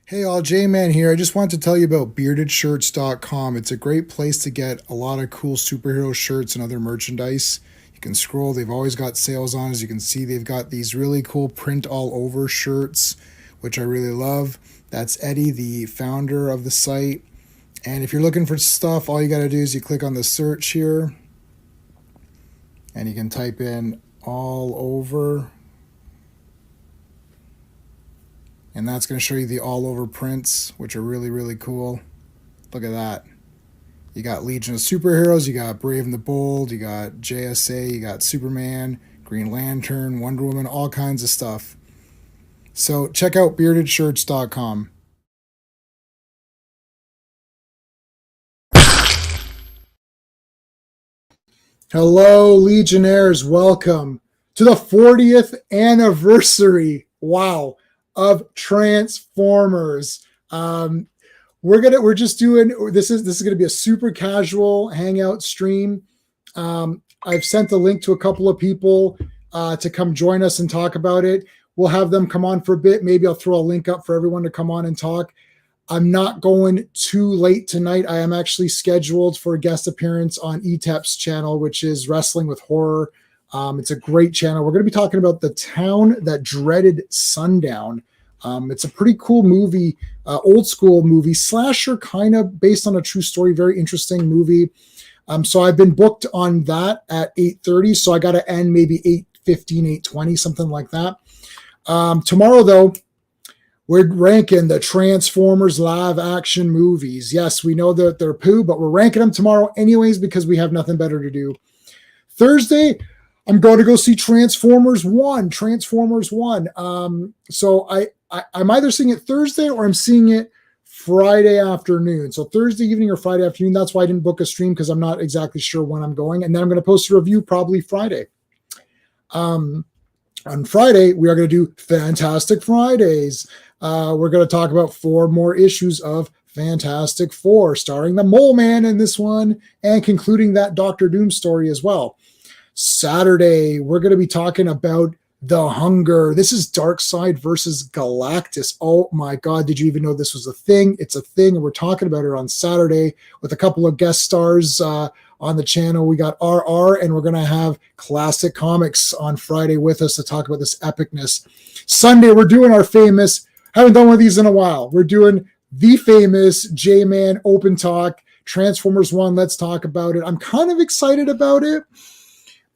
Hey all, J-Man here. I just wanted to tell you about beardedshirts.com. It's a great place to get a lot of cool superhero shirts and other merchandise. You can scroll, they've always got sales on. As you can see, they've got these really cool print all over shirts, which I really love. That's Eddie, the founder of the site. And if you're looking for stuff, all you got to do is you click on the search here and you can type in all over. And that's going to show you the all over prints, which are really, really cool. Look at that. You got Legion of Superheroes, you got Brave and the Bold, you got JSA, you got Superman, Green Lantern, Wonder Woman, all kinds of stuff. So check out beardedshirts.com. Hello, Legionnaires. Welcome to the 40th anniversary. Wow. Of Transformers. We're just doing this is gonna be a super casual hangout stream. I've sent the link to a couple of people to come join us and talk about it. We'll have them come on for a bit. Maybe I'll throw a link up for everyone to come on and talk. I'm not going too late tonight. I am actually scheduled for a guest appearance on ETEP's channel, which is Wrestling with Horror. It's a great channel. We're going to be talking about The Town That Dreaded Sundown. It's a pretty cool movie, old school movie, slasher, kind of based on a true story. Very interesting movie. So I've been booked on that at 8:30. So I got to end maybe 8:15, 8:20, something like that. Tomorrow, though, we're ranking the Transformers live action movies. Yes, we know that they're poo, but we're ranking them tomorrow anyways because we have nothing better to do. Thursday, I'm going to go see Transformers 1. Transformers 1. So I'm either seeing it Thursday or I'm seeing it Friday afternoon. So Thursday evening or Friday afternoon. That's why I didn't book a stream because I'm not exactly sure when I'm going. And then I'm going to post a review probably Friday. On Friday, we are going to do Fantastic Fridays. We're going to talk about 4 more issues of Fantastic Four, starring the Mole Man in this one and concluding that Doctor Doom story as well. Saturday, we're going to be talking about The Hunger. This is Darkseid versus Galactus. Oh my God, did you even know this was a thing? It's a thing, and we're talking about it on Saturday with a couple of guest stars on the channel. We got RR, and we're going to have Classic Comics on Friday with us to talk about this epicness. Sunday, we're doing our famous, haven't done one of these in a while. We're doing the famous J-Man Open Talk, Transformers 1. Let's talk about it. I'm kind of excited about it.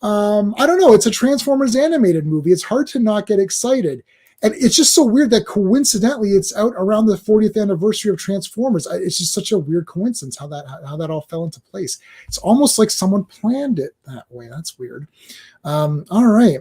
I don't know. It's a Transformers animated movie. It's hard to not get excited. And it's just so weird that coincidentally it's out around the 40th anniversary of Transformers. It's just such a weird coincidence how that all fell into place. It's almost like someone planned it that way. That's weird. All right.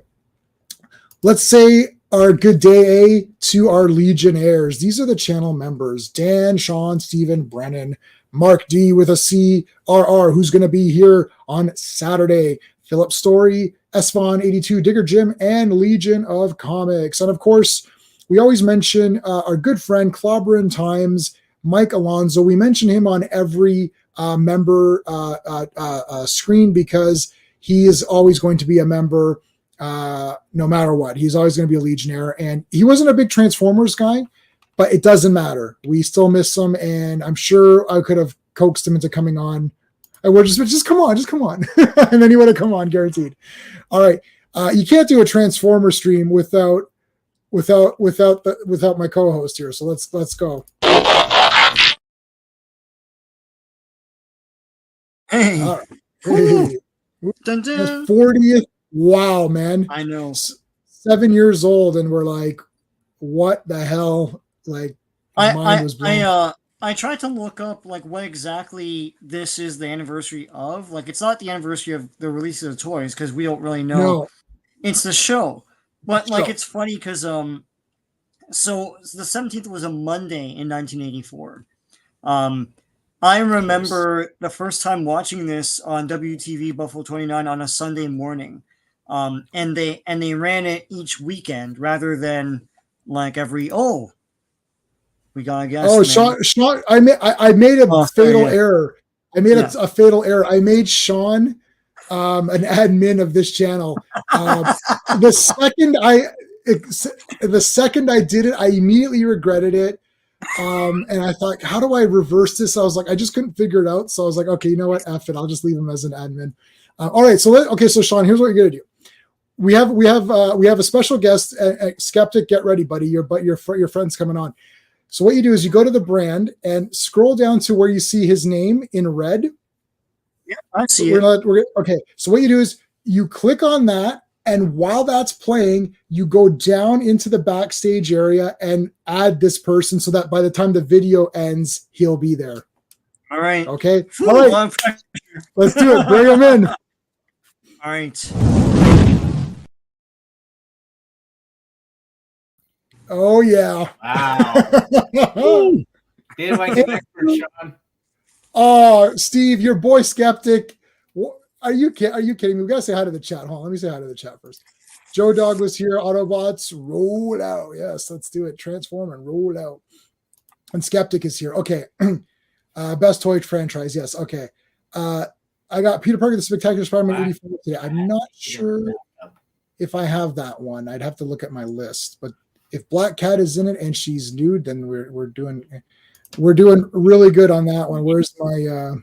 Let's say our good day to our Legionnaires. These are the channel members: Dan, Sean, Steven, Brennan, Mark D with a C, RR, who's going to be here on Saturday, Philip Story, Esvon82, Digger Jim, and Legion of Comics. And of course, we always mention our good friend Clobberin Times, Mike Alonso. We mention him on every member screen because he is always going to be a member no matter what. He's always going to be a Legionnaire. And he wasn't a big Transformers guy, but it doesn't matter. We still miss him, and I'm sure I could have coaxed him into coming on. And we're just come on. And then he would have come on, guaranteed. All right. You can't do a Transformer stream without my co-host here. So let's go. Hey. Hey. Dun, dun. 40th. Wow, man. I know. 7 years old, and we're like, what the hell? Like, mine was blown. I tried to look up like what exactly this is the anniversary of. Like, it's not the anniversary of the release of the toys because we don't really know. No. It's the show, but like it's funny because so the 17th was a Monday in 1984. I remember the first time watching this on WTV Buffalo 29 on a Sunday morning, and they ran it each weekend rather than like every we gotta guess. Oh, Sean! I made a fatal error. I made a fatal error. I made Sean an admin of this channel. The second I did it, I immediately regretted it. And I thought, how do I reverse this? I was like, I just couldn't figure it out. So I was like, okay, you know what? F it. I'll just leave him as an admin. All right. So Sean, here's what you're gonna do. We have a special guest, Skeptic. Get ready, buddy. Your friend's coming on. So what you do is you go to the brand and scroll down to where you see his name in red. Yeah, I see it. Okay. So what you do is you click on that, and while that's playing, you go down into the backstage area and add this person so that by the time the video ends, he'll be there. All right. Okay. All right. Let's do it. Bring him in. All right. Oh yeah. Wow. Did my expert, Sean. Oh, Steve, your boy Skeptic. Are you kidding me? We gotta say hi to the chat. Hold on, let me say hi to the chat first. Joe Dog was here. Autobots, roll out. Yes, let's do it. Transform and roll out. And Skeptic is here. Okay. Best toy franchise. Yes. Okay. I got Peter Parker, the Spectacular Spider-Man 84 today. I'm not sure if I have that one. I'd have to look at my list. But if Black Cat is in it and she's nude, then we're doing really good on that one. Where's my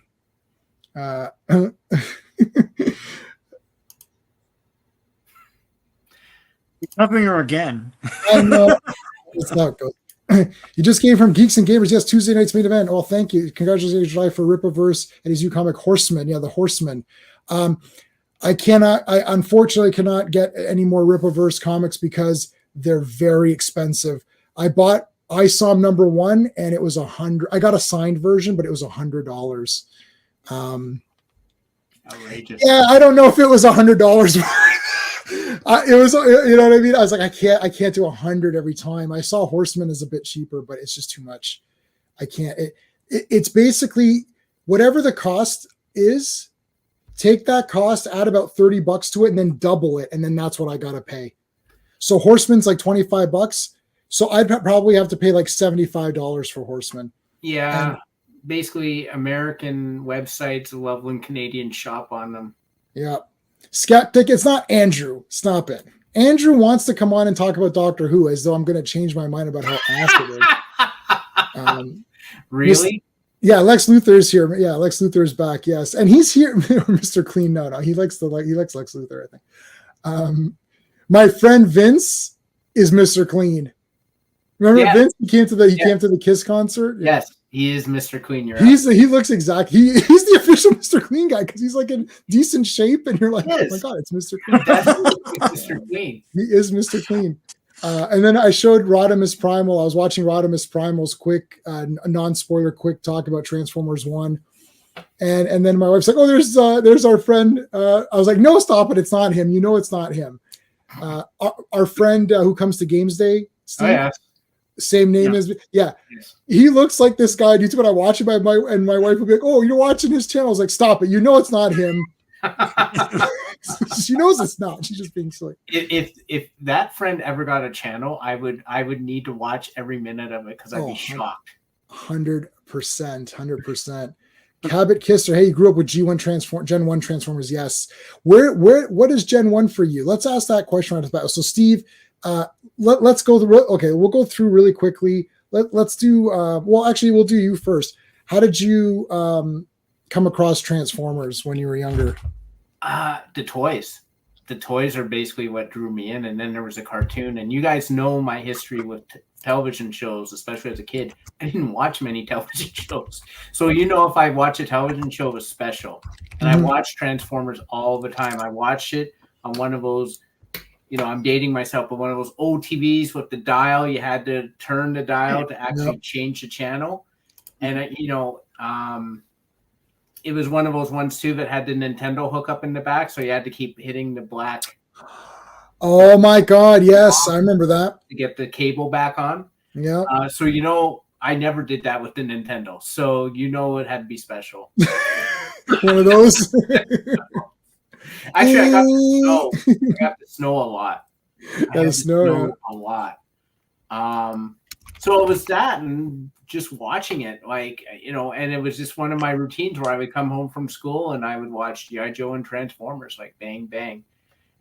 Covering her again. I know. That's how it goes. You just came from Geeks and Gamers. Yes, Tuesday night's main event. Oh, thank you. Congratulations, July, for Rippaverse and his new comic Horseman. Yeah, the Horseman. I unfortunately cannot get any more Rippaverse comics because they're very expensive. I bought ISOM #1 and it was $100. I got a signed version, but it was $100. Outrageous. Yeah, I don't know if it was $100. It was, you know what I mean? I was like, I can't do 100 every time. I saw Horseman is a bit cheaper, but it's just too much. I can't. It's basically whatever the cost is. Take that cost, add about $30 to it, and then double it, and then that's what I gotta pay. So Horseman's like $25. So I'd probably have to pay like $75 for Horseman. Yeah, and basically American websites love when Canadians shop on them. Yeah. Skeptic, it's not Andrew. Stop it. Andrew wants to come on and talk about Doctor Who as though I'm going to change my mind about how ass it is. Really? Yeah, Lex Luthor is here. Yeah, Lex Luthor is back. Yes, and he's here. Mr. Clean. No, he likes Lex Luthor. I think. My friend Vince is Mr. Clean. Remember Vince? He came to the Kiss concert. Yeah. Yes. He is Mr. Clean. He looks exact. He's the official Mr. Clean guy because he's like in decent shape, and you're like, oh my god, it's Mr. Clean. Mr. Clean. He is Mr. Clean. And then I showed Rodimus Primal. I was watching Rodimus Primal's quick, non-spoiler, quick talk about Transformers 1, and then my wife's like, oh, there's our friend. I was like, no, stop it, it's not him. You know, it's not him. Our friend who comes to Games Day, Steve. Oh, yeah. Same name as me. Yeah. Yes. He looks like this guy on YouTube, and I watch him, and my wife will be like, oh, you're watching his channel. I was like, stop it. You know it's not him. She knows it's not. She's just being silly. If that friend ever got a channel, I would need to watch every minute of it because I'd be shocked. 100%. Cabot Kisser, hey, you grew up with Gen 1 Transformers. Yes. What is Gen 1 for you? Let's ask that question right off the bat. So Steve, let's go through. Okay, we'll go through really quickly. Let's do. Well, actually, we'll do you first. How did you come across Transformers when you were younger? The toys. The toys are basically what drew me in, and then there was a cartoon. And you guys know my history with television shows, especially as a kid. I didn't watch many television shows, so if I watch a television show, it was special. And I watched Transformers all the time. I watched it on one of those. I'm dating myself, but one of those old TVs with the dial, you had to turn the dial to actually change the channel. And, it was one of those ones, too, that had the Nintendo hookup in the back. So you had to keep hitting the black. Oh, my God. Yes, I remember that. To get the cable back on. Yeah. So, I never did that with the Nintendo. So, it had to be special. One of those. Actually, I got the snow. I got the snow a lot. A lot. So it was that, and just watching it, and it was just one of my routines where I would come home from school and I would watch G.I. Joe and Transformers, like bang, bang.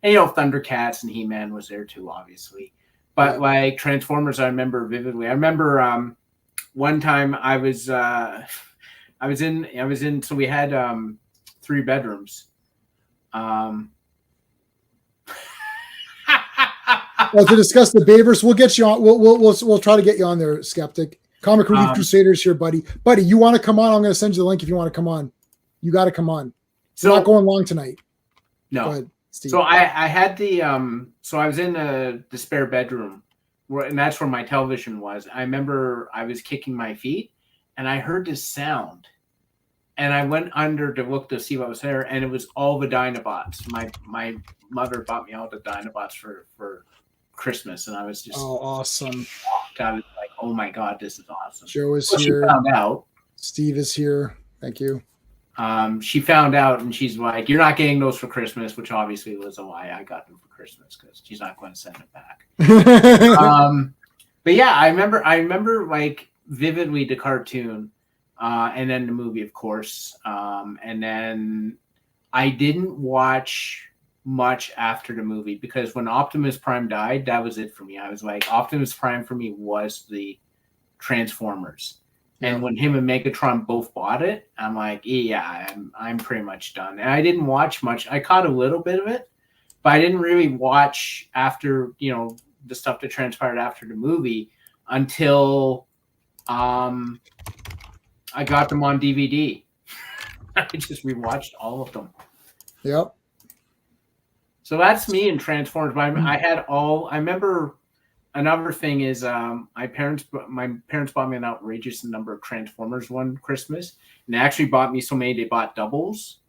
And, Thundercats and He-Man was there too, obviously. But Transformers, I remember vividly. I remember one time I was in. So we had 3 bedrooms. Well, to discuss the Bayverse, we'll get you on. We'll try to get you on there, Skeptic. Comic Relief Crusaders here, buddy. Buddy, you want to come on? I'm going to send you the link if you want to come on. You got to come on. We're not going long tonight. No. Go ahead, Steve. So I had the so I was in the spare bedroom, and that's where my television was. I remember I was kicking my feet, and I heard this sound, and I went under to look to see what was there, and it was all the Dinobots. My mother bought me all the Dinobots for Christmas, and I was just awesome. I was like, oh my god, this is awesome. Joe is here. She found out. Steve is here. Thank you. She found out, and she's like, "You're not getting those for Christmas," which obviously was a lie. I got them for Christmas because she's not going to send it back. But yeah, I remember like vividly the cartoon, and then the movie, of course, and then I didn't watch much after the movie because when Optimus Prime died, that was it for me. I was like, Optimus Prime for me was the Transformers. And when him and Megatron both bought it, I'm like, yeah, I'm pretty much done. And I didn't watch much. I caught a little bit of it, but I didn't really watch after, the stuff that transpired after the movie until I got them on DVD. I just rewatched all of them. Yep. So that's me in Transformers. But I remember another thing is my parents bought me an outrageous number of Transformers one Christmas, and they actually bought me so many they bought doubles.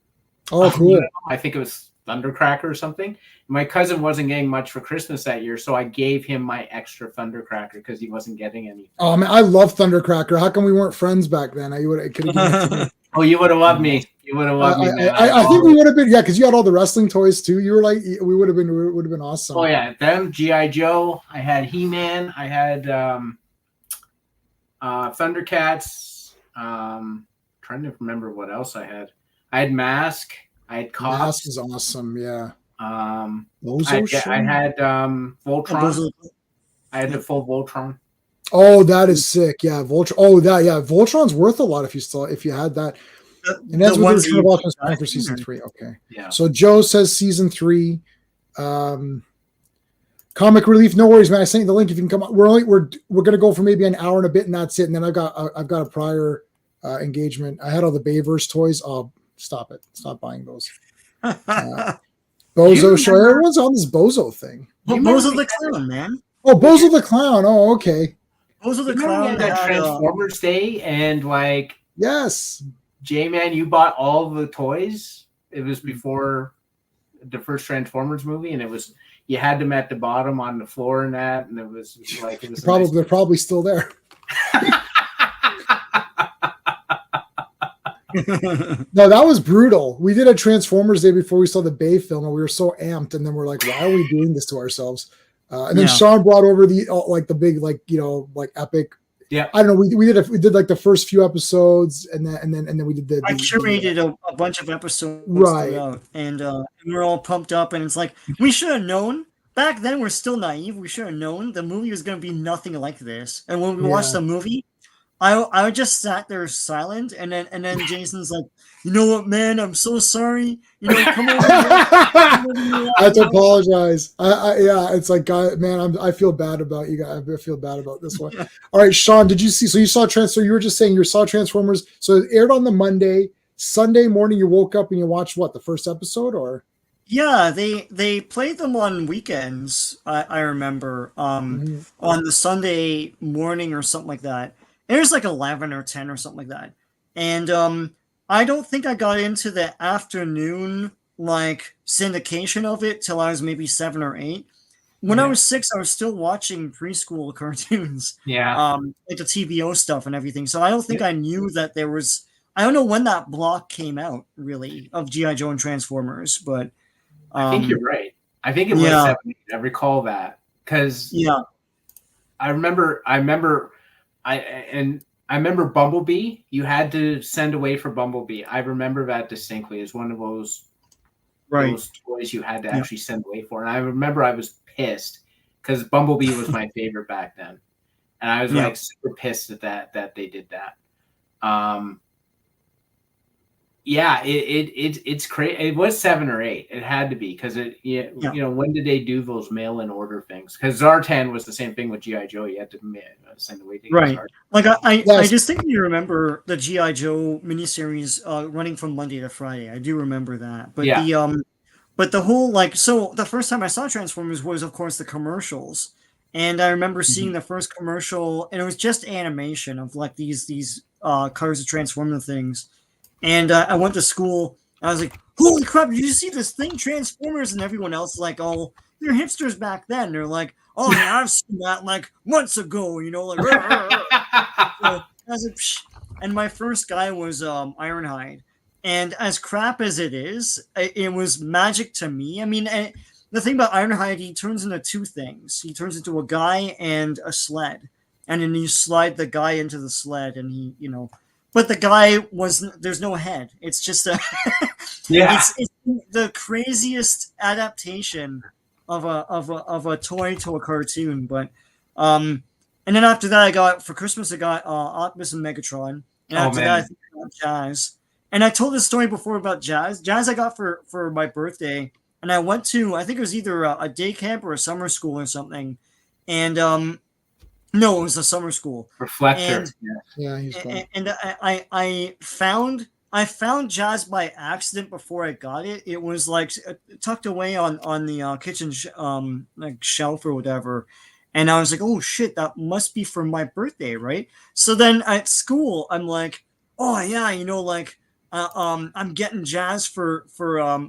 Oh, cool! I think it was Thundercracker or something. My cousin wasn't getting much for Christmas that year, so I gave him my extra Thundercracker because he wasn't getting anything. Oh man, I love Thundercracker. How come we weren't friends back then? I could have given it to me. Oh, you would have loved me. You would have loved me, man. I think we would have been, because you had all the wrestling toys too. You were like, we would have been awesome. Oh yeah, them G.I. Joe. I had He-Man. I had Thundercats. Trying to remember what else I had. I had Mask. I had Cops. Mask is awesome. Yeah. I had Voltron. I had the full Voltron. Oh, that is sick. Yeah, Voltron. Oh, that Voltron's worth a lot if you had that. And that's what the Voltron's planning for season 3. Okay. Yeah. So Joe says season 3. Comic Relief, no worries, man. I sent you the link if you can come on. We're gonna go for maybe an hour and a bit, and that's it. And then I've got a prior engagement. I had all the Bayverse toys. Oh, stop it! Stop buying those. Bozo show. Everyone's on this Bozo thing. Well, Bozo the Clown, man. Oh, Bozo the Clown. Oh, okay. Bozo the Clown. That Transformers Day, and like, yes, J-Man, you bought all the toys. It was before the first Transformers movie, and you had them at the bottom on the floor and that, and it was they're probably still there. No, that was brutal. We did a Transformers Day before we saw the Bay film, and we were so amped, and then we're like, why are we doing this to ourselves? And then Sean brought over the big epic. Yeah, I don't know. We did like the first few episodes, and then we did I curated a bunch of episodes, right? And we're all pumped up, and it's like we should have known back then. We're still naive. We should have known the movie was going to be nothing like this. And when we watched the movie, I just sat there silent, and then Jason's like, "You know what, man? I'm so sorry. Come over here." I have to apologize. It's like, God, man, I feel bad about you guys. I feel bad about this one. All right, Sean, did you see? So you saw So you were just saying you saw Transformers. So it aired on the Monday. Sunday morning, you woke up and you watched what, the first episode, or? Yeah, they played them on weekends. I remember on the Sunday morning or something like that. It was like 11 or 10 or something like that. And I don't think I got into the afternoon syndication of it till I was maybe 7 or 8. When I was 6, I was still watching preschool cartoons. Yeah. Like the TVO stuff and everything. So I don't think I knew that there was. I don't know when that block came out, really, of G.I. Joe and Transformers, but I think you're right. I think it was 7. I recall that because I remember Bumblebee. You had to send away for Bumblebee. I remember that distinctly as one of those toys you had to actually send away for. And I remember I was pissed because Bumblebee was my favorite back then. and I was like super pissed at that they did that. Yeah, it's crazy. It was 7 or 8. It had to be because you know, when did they do those mail-in order things? Because Zartan was the same thing with GI Joe. You had to send away things. Right. Like I distinctly remember the GI Joe miniseries running from Monday to Friday. I do remember that. But but the whole so the first time I saw Transformers was of course the commercials. And I remember seeing the first commercial, and it was just animation of like these cars that transform the things. And I went to school. I was like, "Holy crap! Did you see this thing, Transformers?" And everyone else like, "Oh, they're hipsters back then." They're like, "Oh yeah, I've seen that like months ago." You know, like. So I was like, psh. And my first guy was Ironhide, and as crap as it is, it was magic to me. I mean, the thing about Ironhide, he turns into two things. He turns into a guy and a sled, and then you slide the guy into the sled, and he, you know. But the guy there's no head. It's just it's the craziest adaptation of a toy to a cartoon. But and then after that, for Christmas I got Optimus and Megatron, and after that I think I got Jazz. And I told this story before about Jazz. Jazz I got for my birthday, and I went to, I think it was either a day camp or a summer school or something, and no, it was a summer school. Reflector. And I found Jazz by accident before I got it. It was like tucked away on the kitchen like shelf or whatever. And I was like, oh shit, that must be for my birthday, right? So then at school, I'm like, oh yeah, you know, like I'm getting Jazz for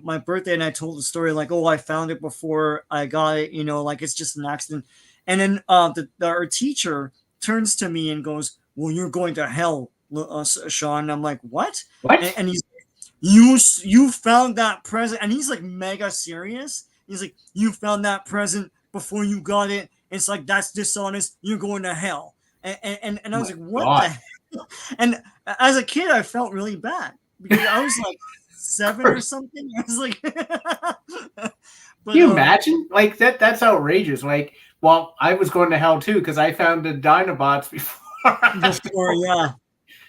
my birthday, and I told the story like, oh, I found it before I got it, you know, like it's just an accident. And then our teacher turns to me and goes, "Well, you're going to hell, Sean." And I'm like, "What?" And he's, "You found that present," and he's like mega serious. He's like, "You found that present before you got it. It's like that's dishonest. You're going to hell." And I was like, "What the hell?" And as a kid, I felt really bad because I was like 7 or something. I was like, "Can you imagine? Like that's outrageous!" Like. Well, I was going to hell too because I found the Dinobots before. Yeah.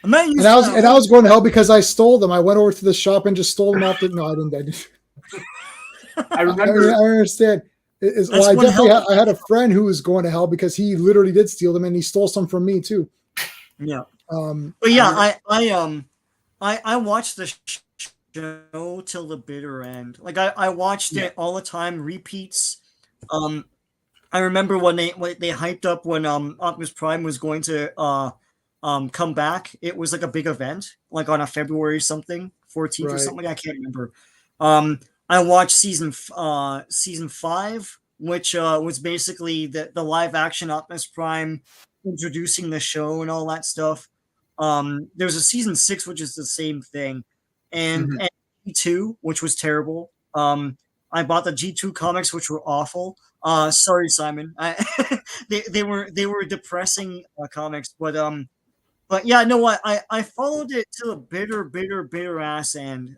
And I was going to hell because I stole them. I went over to the shop and just stole them off. No, I didn't. I remember. I understand. I had a friend who was going to hell because he literally did steal them, and he stole some from me too. Yeah. But yeah, I watched the show till the bitter end. Like I watched it all the time, repeats. I remember when they hyped up when Optimus Prime was going to come back. It was like a big event, like on a February something 14th or something. I can't remember. I watched season 5, which was basically the live action Optimus Prime introducing the show and all that stuff. There's a season 6, which is the same thing, and G2, which was terrible. I bought the G2 comics, which were awful. Sorry, Simon. They were depressing comics, but yeah, no, I followed it to a bitter ass end.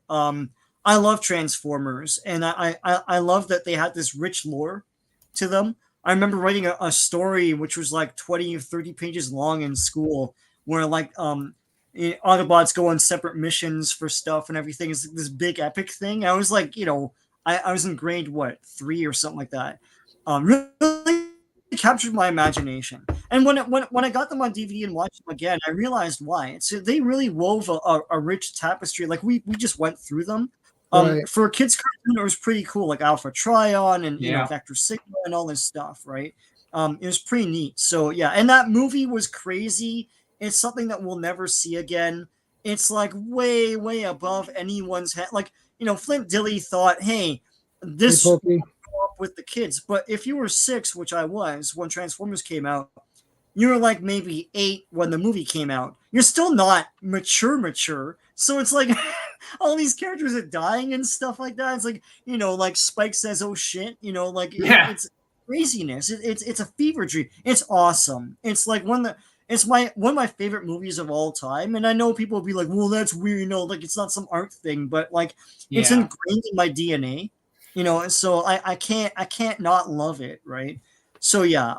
I love Transformers, and I love that they had this rich lore to them. I remember writing a story which was like 20 or 30 pages long in school, where like Autobots go on separate missions for stuff and everything. It's this big epic thing. I was like, you know, I was in grade 3 or something like that. Really captured my imagination. And when I got them on DVD and watched them again, I realized why. They really wove a rich tapestry. Like we just went through them. For a kids cartoon, it was pretty cool, like Alpha Trion and you know, Vector Sigma and all this stuff, right? It was pretty neat. So yeah, and that movie was crazy. It's something that we'll never see again. It's like way above anyone's head. Like, you know, Flint Dille thought, hey, this will go up with the kids. But if you were 6, which I was when Transformers came out, you were like maybe 8 when the movie came out. You're still not mature. So it's like all these characters are dying and stuff like that. It's like, you know, like Spike says, oh shit, you know, like it's craziness. It's a fever dream. It's awesome. It's like one of my favorite movies of all time. And I know people will be like, well, that's weird, you know, like it's not some art thing, but like it's ingrained in my DNA, you know, and so I can't not love it, right? So yeah,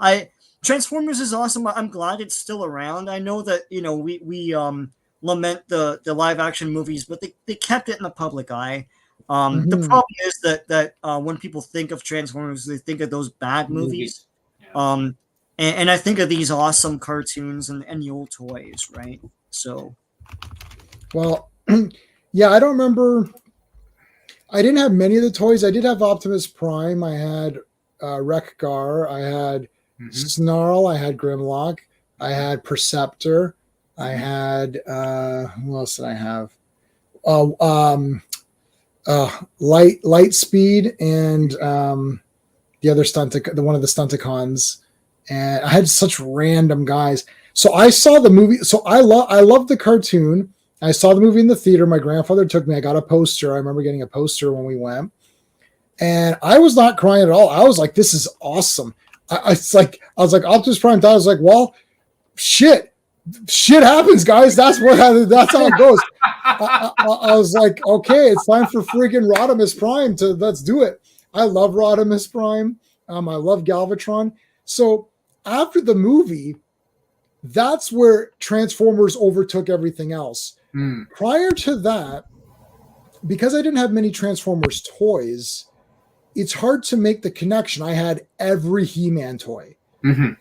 Transformers is awesome. I'm glad it's still around. I know that, you know, we lament the live action movies, but they kept it in the public eye. The problem is that when people think of Transformers, they think of those bad movies. Yeah. And I think of these awesome cartoons and the old toys, right? So, well, yeah, I don't remember. I didn't have many of the toys. I did have Optimus Prime. I had Wreck-Gar. I had Snarl. I had Grimlock. I had Perceptor. I had who else did I have? Lightspeed and the other one of the Stunticons. And I had such random guys. So I saw the movie. So I love the cartoon. I saw the movie in the theater. My grandfather took me. I got a poster. I remember getting a poster when we went. And I was not crying at all. I was like, this is awesome. I was like, Optimus Prime. I was like, well, shit happens, guys. That's how it goes. I was like, okay, it's time for freaking Rodimus Prime let's do it. I love Rodimus Prime. I love Galvatron. So after the movie, that's where Transformers overtook everything else. Prior to that, because I didn't have many Transformers toys, it's hard to make the connection. I had every He-Man toy.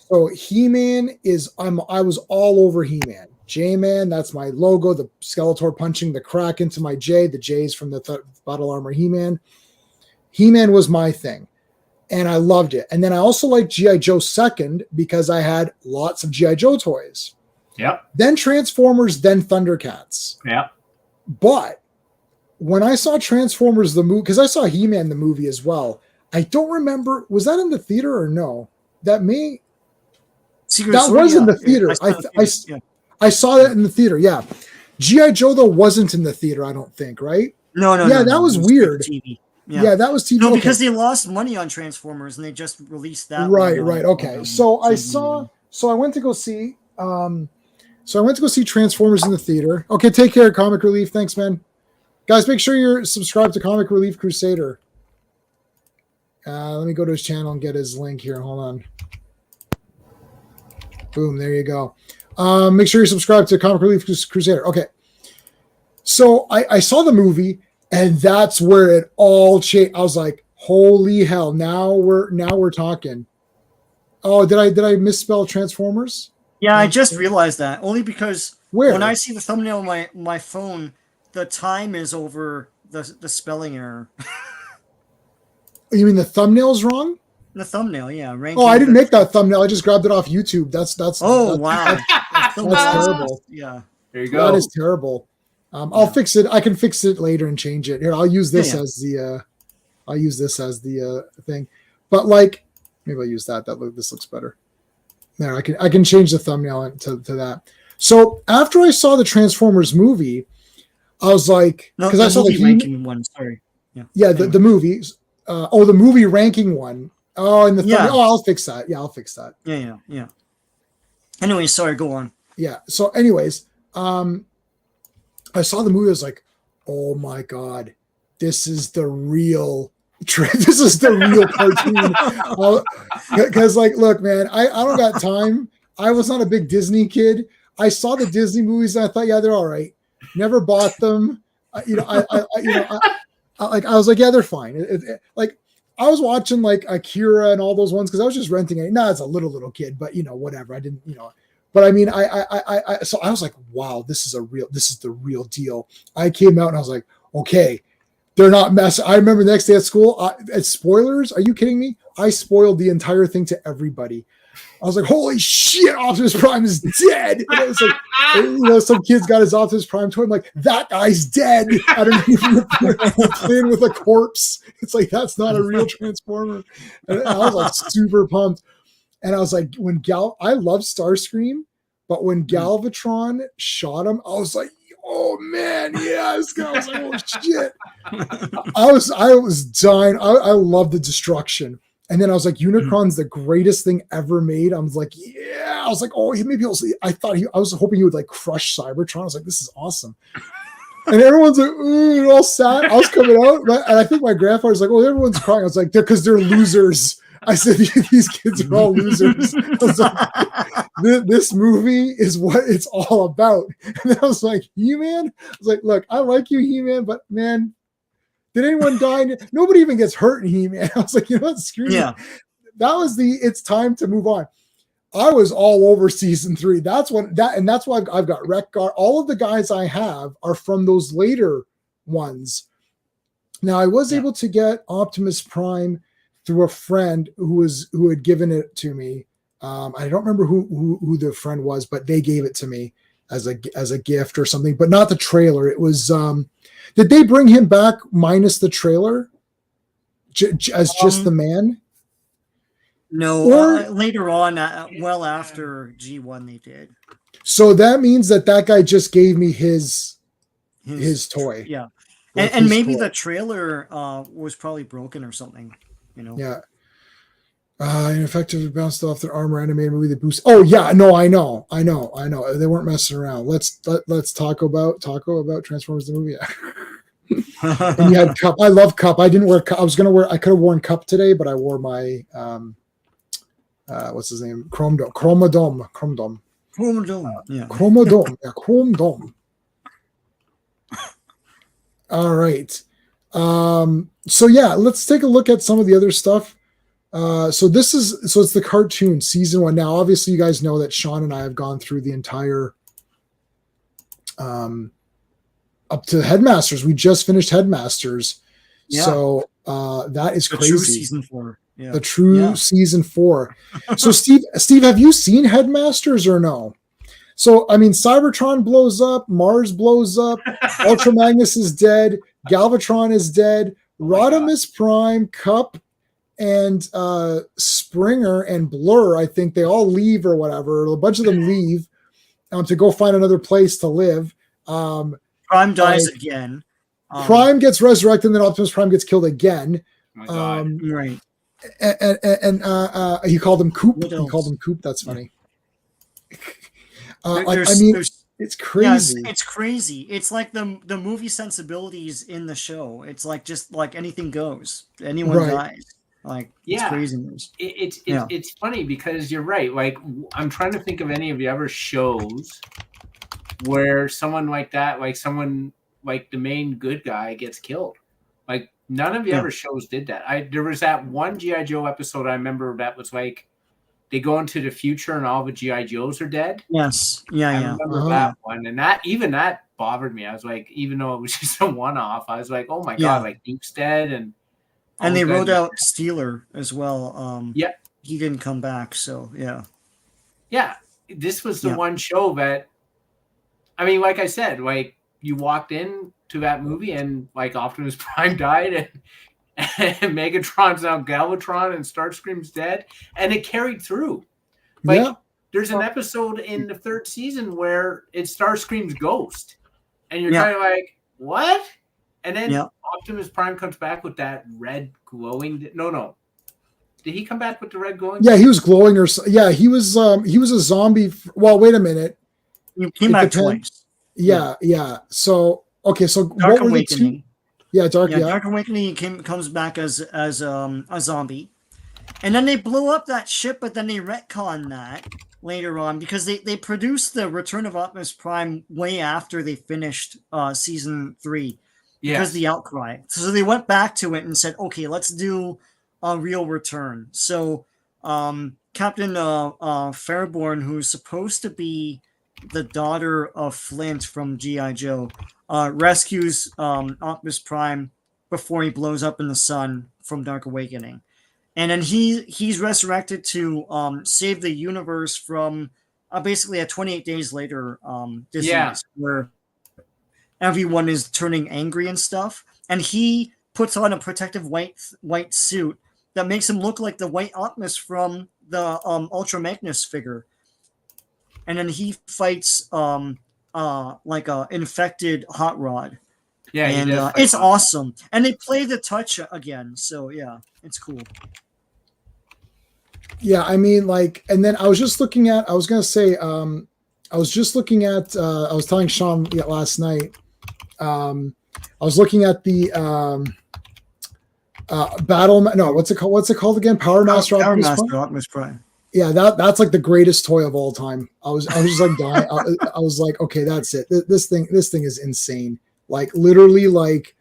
So He-Man I was all over He-Man. J-Man, that's my logo. The Skeletor punching the crack into my J. The J's from the Battle Armor He-Man. He-Man was my thing. And I loved it. And then I also liked G.I. Joe second because I had lots of G.I. Joe toys. Yep. Then Transformers, then Thundercats. Yep. But when I saw Transformers the movie, because I saw He-Man the movie as well, I don't remember, was that in the theater or no? That was in the theater. I saw that in the theater, yeah. G.I. Joe, though, wasn't in the theater, I don't think, right? No. Yeah, that was weird. TV. Yeah, that was TV. No, because they lost money on Transformers and they just released that. Right. Okay. So I went to go see Transformers in the theater. Okay, take care, Comic Relief. Thanks, man. Guys, make sure you're subscribed to Comic Relief Crusader. Let me go to his channel and get his link here. Hold on. Boom, there you go. Make sure you're subscribed to Comic Relief Crusader. Okay. So I saw the movie, and that's where it all changed. I was like, holy hell, now we're talking. Oh, did I misspell Transformers? Yeah, I just realized that. Only because when I see the thumbnail on my phone, the time is over the spelling error. You mean the thumbnail's wrong? The thumbnail, yeah. I didn't make that thumbnail. I just grabbed it off YouTube. That's wow. That's terrible. Yeah. There you go. That is terrible. I'll fix it. I can fix it later and change it. Here, I'll use this as the thing. But like, maybe I'll use that. This looks better. There, I can change the thumbnail to that. So after I saw the Transformers movie, I was like, because I saw the ranking one. Sorry. Yeah. The movies. The movie ranking one. Oh, and I'll fix that. Yeah, I'll fix that. Yeah. Anyway, sorry, go on. Yeah. So, anyways, I saw the movie. I was like, oh my god, this is the real. This is the real cartoon. Because, like, look, man, I don't got time. I was not a big Disney kid. I saw the Disney movies and I thought, yeah, they're all right. Never bought them. I was like, yeah, they're fine. Like, I was watching like Akira and all those ones because I was just renting it. As a little kid, but whatever. I didn't, But I mean, so I was like, wow, this is the real deal. I came out and I was like, okay, they're not messing. I remember the next day at school, spoilers. Are you kidding me? I spoiled the entire thing to everybody. I was like, holy shit, Optimus Prime is dead. And it was like, some kids got his Optimus Prime toy. I'm like, that guy's dead. I don't even playing with a corpse. It's like, that's not a real Transformer. And I was like super pumped. And I was like, I love Starscream, but when Galvatron shot him, I was like, oh man, yes. I was like, oh shit. I was dying. I love the destruction. And then I was like, Unicron's the greatest thing ever made. I was like, yeah. I was like, oh, maybe he'll see. I was hoping he would like crush Cybertron. I was like, this is awesome. And everyone's like, ooh, all sad. I was coming out, and I think my grandfather's like, oh, everyone's crying. I was like, because they're losers. I said, these kids are all losers. I was like, this movie is what it's all about. And I was like, He-Man? I was like, look, I like you, He-Man, but man, did anyone die? Nobody even gets hurt in He-Man. I was like, you know what? Screw you. That was it's time to move on. I was all over season 3. That's why I've got Wreck-Gar. All of the guys I have are from those later ones. Now I was able to get Optimus Prime through a friend who had given it to me. I don't remember who the friend was, but they gave it to me as a gift or something, but not the trailer. It was, did they bring him back minus the trailer as just the man? No, later on, well after G1 they did. So that means that guy just gave me his toy. Yeah. And maybe the trailer was probably broken or something, you know? Yeah. Ineffectively bounced off their armor animated movie that boosts. Oh yeah, no, I know. They weren't messing around. Let's talk about Transformers the movie. And you had Cup. I love Cup. I didn't wear Cup. I could have worn Cup today, but I wore my what's his name? Chromodome. Yeah. Chromodome. All right. So yeah, let's take a look at some of the other stuff. So it's the cartoon season 1. Now, obviously you guys know that Sean and I have gone through the entire up to Headmasters. We just finished Headmasters. Yeah. So that is crazy. The true season 4. Yeah. The true season 4. So Steve, have you seen Headmasters or no? So, I mean, Cybertron blows up, Mars blows up, Ultra Magnus is dead, Galvatron is dead, Rodimus Prime, Cup, and Springer and Blur, I think they all leave or whatever. A bunch of them leave to go find another place to live. Prime dies again. Prime gets resurrected, and then Optimus Prime gets killed again. Right. And he called him Coop. He called him Coop. That's funny. It's crazy. Yeah, it's crazy. It's like the movie sensibilities in the show. It's like just like anything goes. Anyone dies. Like it's craziness. It's funny because you're right. Like I'm trying to think of any of the other shows where someone like that, like someone like the main good guy gets killed. Like none of the other shows did that. There was that one G.I. Joe episode I remember that was like they go into the future and all the G.I. Joes are dead. Yes. Yeah, I remember that one. And that bothered me. I was like, even though it was just a one-off, I was like, oh my God, like Duke's dead. And they wrote out Steeler as well. He didn't come back. So, yeah. Yeah. This was the one show that, I mean, like I said, like you walked in to that movie and like Optimus Prime died and Megatron's now Galvatron and Starscream's dead, and it carried through. Like there's an episode in the 3rd season where it's Starscream's ghost, and you're kind of like, what? And then Optimus Prime comes back with that red glowing. No, did he come back with the red glowing? Yeah, he was glowing, he was a zombie. Well, wait a minute, he came back twice. Yeah. So okay, so Dark Awakening. Dark Awakening comes back as a zombie, and then they blew up that ship, but then they retcon that later on because they produced the Return of Optimus Prime way after they finished season 3 because of the outcry. So they went back to it and said, okay, let's do a real return. So Captain Fairborn, who's supposed to be the daughter of Flint from G.I. Joe, rescues Optimus Prime before he blows up in the sun from Dark Awakening. And then he's resurrected to save the universe from basically a 28 days later disease where everyone is turning angry and stuff. And he puts on a protective white suit that makes him look like the white Optimus from the Ultra Magnus figure. And then he fights like a infected Hot Rod. Yeah, and it's awesome. And they play the touch again, so yeah, it's cool. Yeah, I mean, like, and then I was telling Sean last night. I was looking at the Battle. No, what's it called? What's it called again? Power Master Optimus Prime. Yeah, that's like the greatest toy of all time. I was just like dying. I was like, okay, that's it. This thing is insane. Like literally, like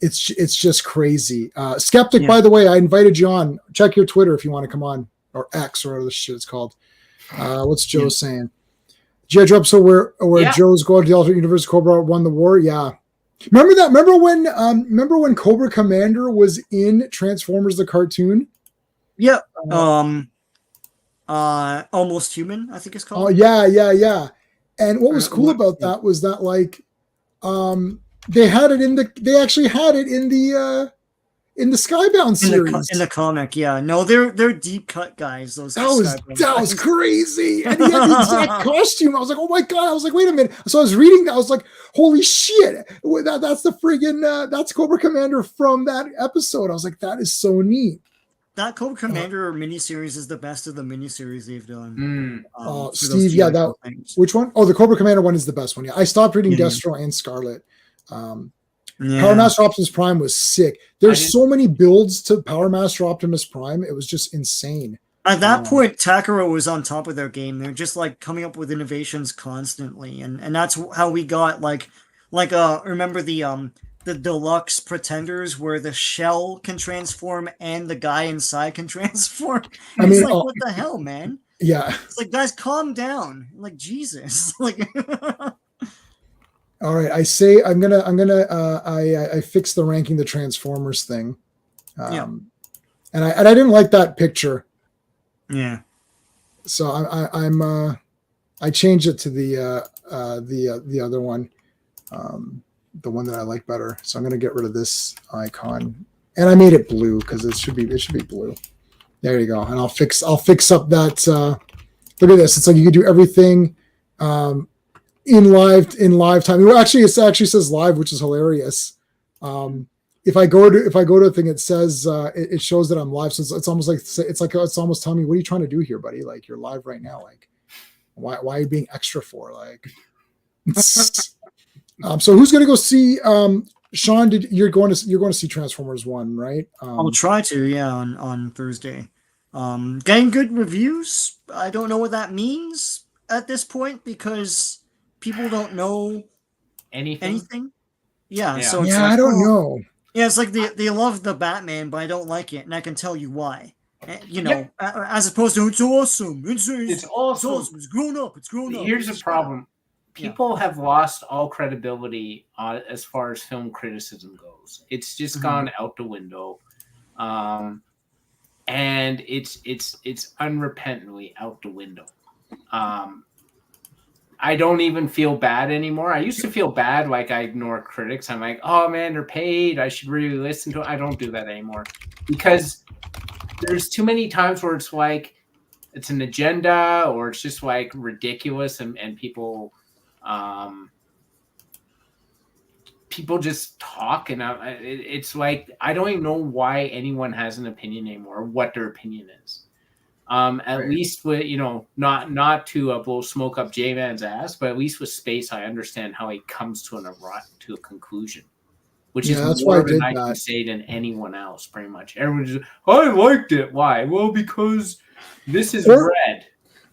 it's just crazy. Skeptic, by the way, I invited you on. Check your Twitter if you want to come on, or X or whatever the shit it's called. What's Joe saying? G.I. Joe episode where Joe's going to the alternate universe, Cobra won the war. Yeah. Remember that? Remember when Cobra Commander was in Transformers the cartoon? Yep. Almost Human, I think it's called. Oh yeah. And what was cool about that was that like they actually had it in the Skybound series. In the comic, yeah. No, they're deep cut guys. That was crazy. And he had the exact costume. I was like, oh my god. I was like, wait a minute. So I was reading that. I was like, holy shit. That's the friggin' that's Cobra Commander from that episode. I was like, that is so neat. That Cobra Commander miniseries is the best of the miniseries they've done. Steve, which one? Oh, the Cobra Commander one is the best one. Yeah, I stopped reading Destro and Scarlet. Power Master Optimus Prime was sick. There's so many builds to Power Master Optimus Prime. It was just insane. At that point, Takara was on top of their game. They're just like coming up with innovations constantly, and that's how we got remember the deluxe Pretenders where the shell can transform and the guy inside can transform. It's like, what the hell, man? Yeah. It's like, guys, calm down. Like, Jesus. Like all right. I say I fixed the ranking the Transformers thing. And I didn't like that picture. Yeah. So I changed it to the other one. The one that I like better. So I'm going to get rid of this icon, and I made it blue because it should be blue. There you go. And I'll fix up that. Look at this. It's like you can do everything in live time. Well, actually, it actually says live, which is hilarious. If I go to a thing, it says it shows that I'm live. So it's almost like it's almost telling me, what are you trying to do here, buddy? Like, you're live right now. Like, why are you being extra for? Like. So who's going to go see? Sean, you're going to see Transformers 1, right? I'll try to, on Thursday. Getting good reviews. I don't know what that means at this point because people don't know anything. Yeah. So it's I don't know. Yeah, it's like they love the Batman, but I don't like it, and I can tell you why. As opposed to it's awesome. It's awesome. It's grown up. Here's the problem. People have lost all credibility as far as film criticism goes. It's just gone out the window, and it's unrepentantly out the window. I don't even feel bad anymore. I used to feel bad, like I ignore critics. I'm like, oh man, they're paid. I should really listen to it. I don't do that anymore because there's too many times where it's like it's an agenda or it's just like ridiculous and people. People just talk, and it's like I don't even know why anyone has an opinion anymore, or what their opinion is. At least with not to blow smoke up J-Man's ass, but at least with space, I understand how he comes to a conclusion, which is more than I can say than anyone else. Pretty much, everyone's just, I liked it. Why? Well, because this is red.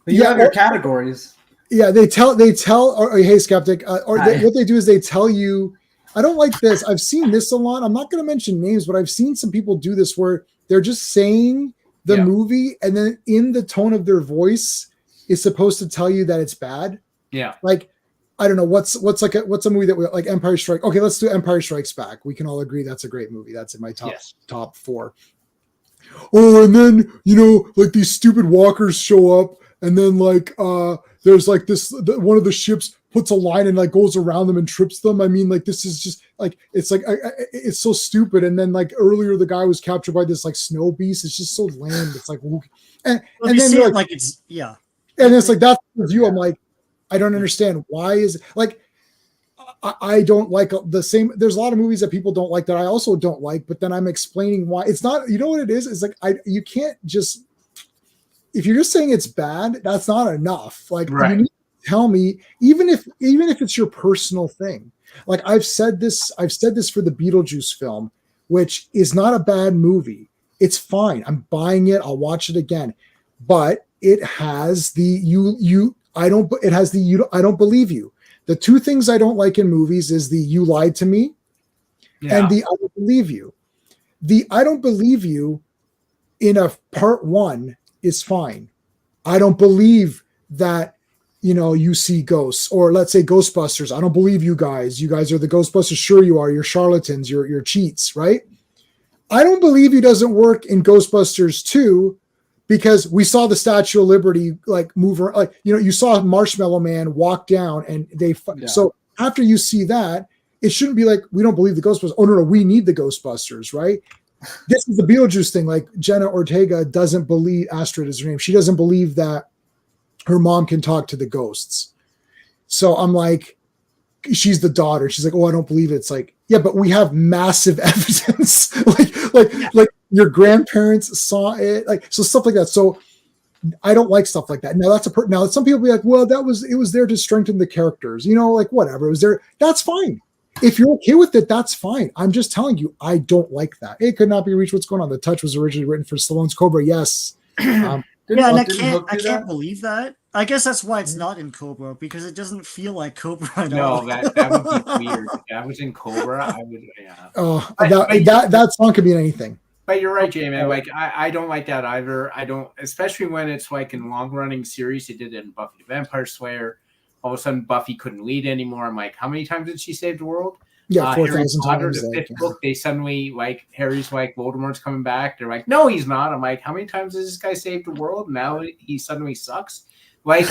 But you have your categories. Yeah, they tell, or hey, skeptic, what they do is they tell you, I don't like this. I've seen this a lot. I'm not going to mention names, but I've seen some people do this where they're just saying the movie, and then in the tone of their voice is supposed to tell you that it's bad. Yeah. Like, I don't know, what's a movie that we like, Empire Strikes. Okay, let's do Empire Strikes Back. We can all agree that's a great movie. That's in my top 4. Oh, and then, like these stupid walkers show up, and then like there's like one of the ships puts a line and like goes around them and trips them. I mean, like, this is just like, it's like it's so stupid. And then like earlier the guy was captured by this like snow beast. It's just so lame. It's like, and then like it's and it's like that's the review. I'm like, I don't understand, why is it like I don't like the same. There's a lot of movies that people don't like that I also don't like, but then I'm explaining why. It's not, you know what it is? It's like you can't just, if you're just saying it's bad, that's not enough. Like, you need to tell me, even if it's your personal thing. Like I've said this for the Beetlejuice film. which is not a bad movie. It's fine. I'm buying it. I'll watch it again. But it has the I don't believe you. The two things I don't like in movies is the you lied to me and the I don't believe you. The I don't believe you in a part one is fine. I don't believe that, you see ghosts, or let's say Ghostbusters. I don't believe you guys. You guys are the Ghostbusters. Sure you are. You're charlatans. You're cheats, right? I don't believe you doesn't work in Ghostbusters 2 because we saw the Statue of Liberty move around. You saw Marshmallow Man walk down and so after you see that, it shouldn't be like, we don't believe the Ghostbusters. Oh no, we need the Ghostbusters, right? This is the Beetlejuice thing. Like Jenna Ortega doesn't believe, Astrid is her name. She doesn't believe that her mom can talk to the ghosts. So I'm like, she's the daughter. She's like, oh, I don't believe it. It's like, yeah, but we have massive evidence. like your grandparents saw it. So stuff like that. So I don't like stuff like that. Now now some people be like, well, it was there to strengthen the characters, whatever. It was there. That's fine. If you're okay with it, that's fine. I'm just telling you, I don't like that. It could not be reached. What's going on? The touch was originally written for Stallone's Cobra. Yes. And I can't believe that. I guess that's why it's not in Cobra, because it doesn't feel like Cobra at all. No, that would be weird. If that was in Cobra, I would. Yeah. Oh, that song could be in anything. But you're right, Jay, man. Like I don't like that either. I don't, especially when it's like in long running series. They did it in Buffy the Vampire Slayer. All of a sudden, Buffy couldn't lead anymore. I'm like, how many times did she save the world? Yeah, 4,000 times. The fifth book, they suddenly Harry's like, Voldemort's coming back. They're like, no, he's not. I'm like, how many times has this guy saved the world? Now he suddenly sucks. Like,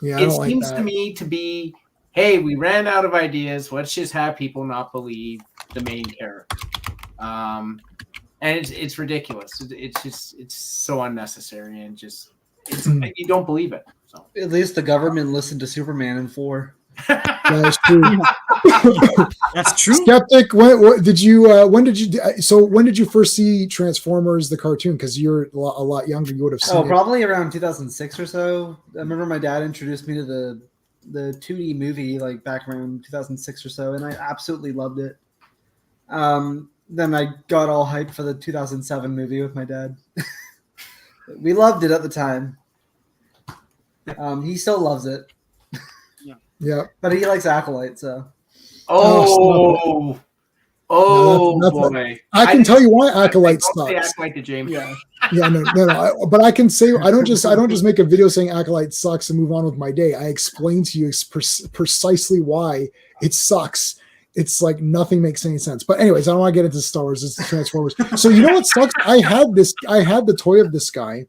it seems to me to be, hey, we ran out of ideas. Let's just have people not believe the main character. And it's ridiculous. It's so unnecessary and just you don't believe it. So at least the government listened to Superman in 4. That's true. That's true. Skeptic, when did you first see Transformers the cartoon? Because you're a lot younger, you would have seen it. Probably around 2006 or so. I remember my dad introduced me to the 2D movie back around 2006 or so, and I absolutely loved it. Then I got all hyped for the 2007 movie with my dad. We loved it at the time. He still loves it. Yeah, but he likes Acolyte, so. Boy! I can tell you why Acolyte sucks. Acolyte to James. Yeah, no. But I can say I don't just make a video saying Acolyte sucks and move on with my day. I explain to you precisely why it sucks. It's like nothing makes any sense. But anyways, I don't want to get into Star Wars. It's Transformers. So you know what sucks? I had the toy of this guy.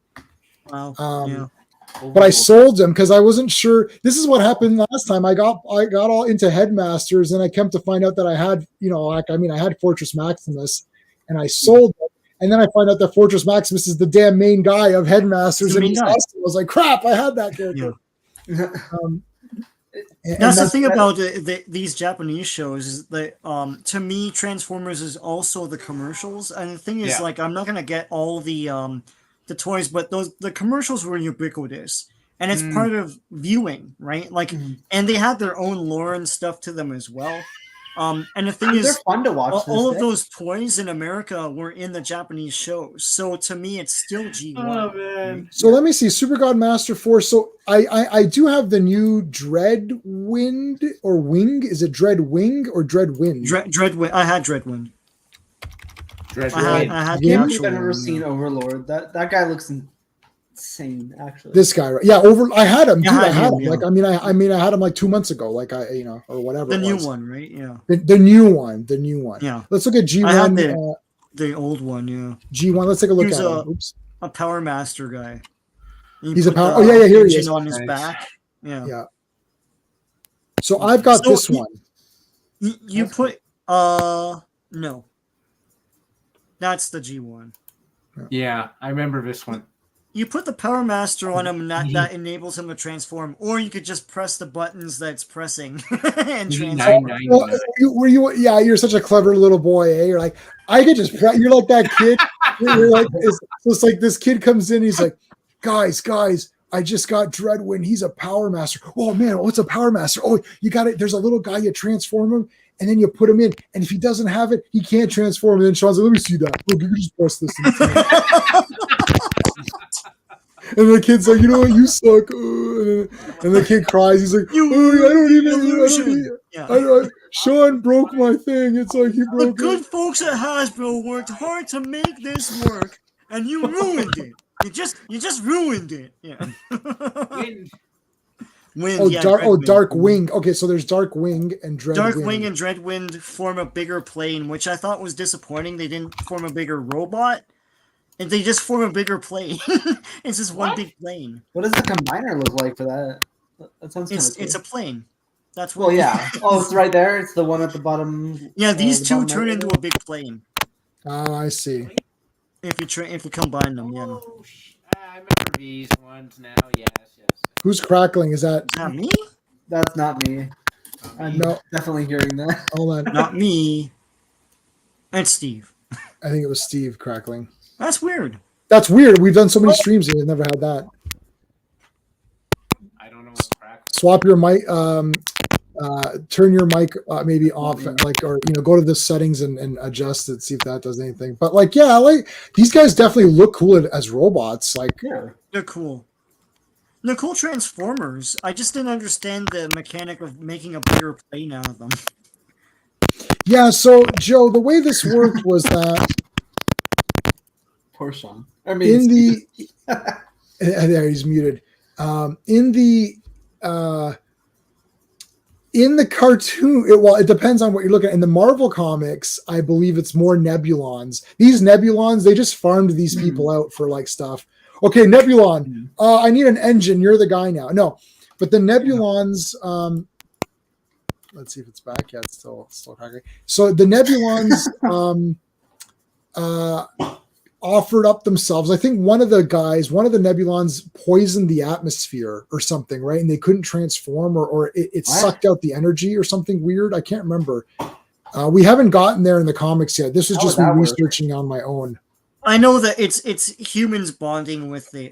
Wow. But I sold him because I wasn't sure. This is what happened last time. I got all into Headmasters, and I came to find out that I had, I had Fortress Maximus, and I sold it. And then I find out that Fortress Maximus is the damn main guy of Headmasters, and he's awesome. I was like, crap, I had that character. Yeah. That's the thing about these Japanese shows is that to me, Transformers is also the commercials, and the thing is, I'm not gonna get all the toys, but the commercials were ubiquitous, and it's part of viewing, right? And they had their own lore and stuff to them as well. And the thing is, they're fun to watch. All of those toys in America were in the Japanese shows, so to me, it's still G1. Oh man! So let me see, Super God Master 4. So I do have the new Dreadwind or Wing. Is it Dreadwing or Dreadwind? Dreadwind. I had Dreadwind. I had I've never seen Overlord. That guy looks insane, actually. This guy, right? Yeah, I had him. Dude, I had him. Yeah. I had him like 2 months ago. Or whatever. The new one, right? Yeah. The new one. Yeah. Let's look at G1. I had the old one. Yeah. G1. Let's take a look at him. Oops. A Power Master guy. He's a power. Oh yeah, here he is. On his back. Yeah. So I've got this one. You put no. That's the G1. Yeah, I remember this one. You put the Power Master on him, and that enables him to transform. Or you could just press the buttons that's pressing and transform. You're such a clever little boy, eh? You're like, I could just press. You're like that kid. You're like, it's like this kid comes in. He's like, guys, I just got Dreadwind. He's a Power Master. Oh man, what's a Power Master? Oh, you got it. There's a little guy, you transform him, and then you put him in. And if he doesn't have it, he can't transform. And then Sean's like, let me see that. Look, you can just press this. And the kid's like, you know what, you suck. And the kid cries. He's like, Sean broke my thing. It's like he broke it. The good folks at Hasbro worked hard to make this work, and you ruined it. You just ruined it. Yeah. Wind, Darkwing. Okay, so there's Darkwing and Dreadwind. Darkwing and Dreadwind form a bigger plane, which I thought was disappointing. They didn't form a bigger robot. And they just form a bigger plane. It's just one big plane. What does the combiner look like for that? That sounds kind of cool. It's a plane. That's what. Well, yeah. Oh, it's right there. It's the one at the bottom. Yeah, these two turn into a big plane. Oh, I see. If you combine them, yeah. I remember these ones now. Yes. Who's crackling? Is that me? That's not me. I'm definitely hearing that. Hold on. Not me. It's Steve. I think it was Steve crackling. That's weird. That's weird. We've done so many streams and we've never had that. I don't know what's crackling. Swap your mic. Turn your mic maybe off, or go to the settings and adjust it. See if that does anything. But these guys definitely look cool as robots. They're cool. They're cool Transformers. I just didn't understand the mechanic of making a bigger plane out of them. Yeah. So Joe, the way this worked was that. Poor Sean. There he's muted. In the cartoon, it depends on what you're looking at. In the Marvel comics, I believe it's more Nebulons. These Nebulons, they just farmed these people out for stuff. Okay, Nebulon, I need an engine. You're the guy now. No, but the Nebulons. Let's see if it's back. Yeah, it's still cracking. So the Nebulons. Offered up themselves. I think one of the Nebulons poisoned the atmosphere or something, right? And they couldn't transform or it sucked out the energy or something weird. I can't remember. We haven't gotten there in the comics yet. This is just me researching on my own. I know that it's humans bonding with the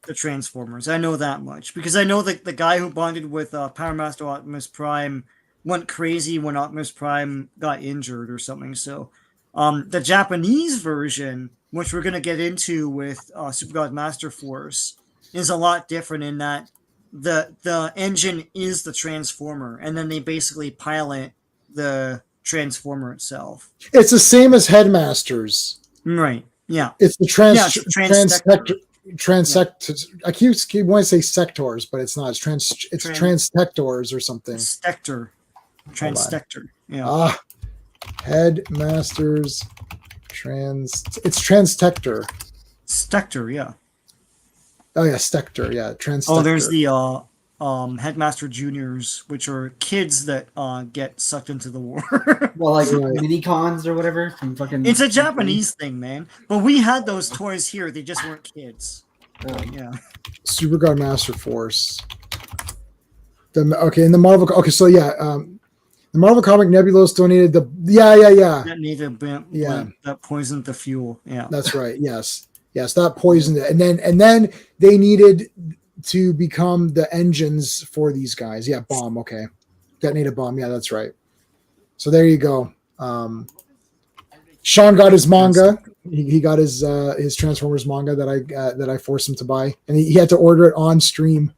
the Transformers. I know that much because I know that the guy who bonded with Power Master Optimus Prime went crazy when Optimus Prime got injured or something. So the Japanese version, which we're going to get into with Super God Master Force, is a lot different in that the engine is the Transformer, and then they basically pilot the Transformer itself. It's the same as Headmasters. Right. Yeah. It's the I keep wanting to say sectors, but it's not. It's transtectors or something. Stector. Transtector. Yeah. Headmasters it's Transtector. Stector, yeah. Oh yeah, Stector, yeah. Transtector. Oh, there's the Headmaster Juniors, which are kids that get sucked into the war. Well, mini cons or whatever from fucking. It's a Japanese thing, man. But we had those toys here. They just weren't kids. Yeah. Super God Master Force. In the Marvel. Okay, so yeah. The Marvel comic Nebulos donated the that poisoned the fuel. Yeah, that's right. Yes, that poisoned it, and then they needed to become the engines for these guys. Yeah, bomb. Okay, detonate a bomb. Yeah, that's right. So there you go. Sean got his manga. He got his Transformers manga that I forced him to buy, and he had to order it on stream.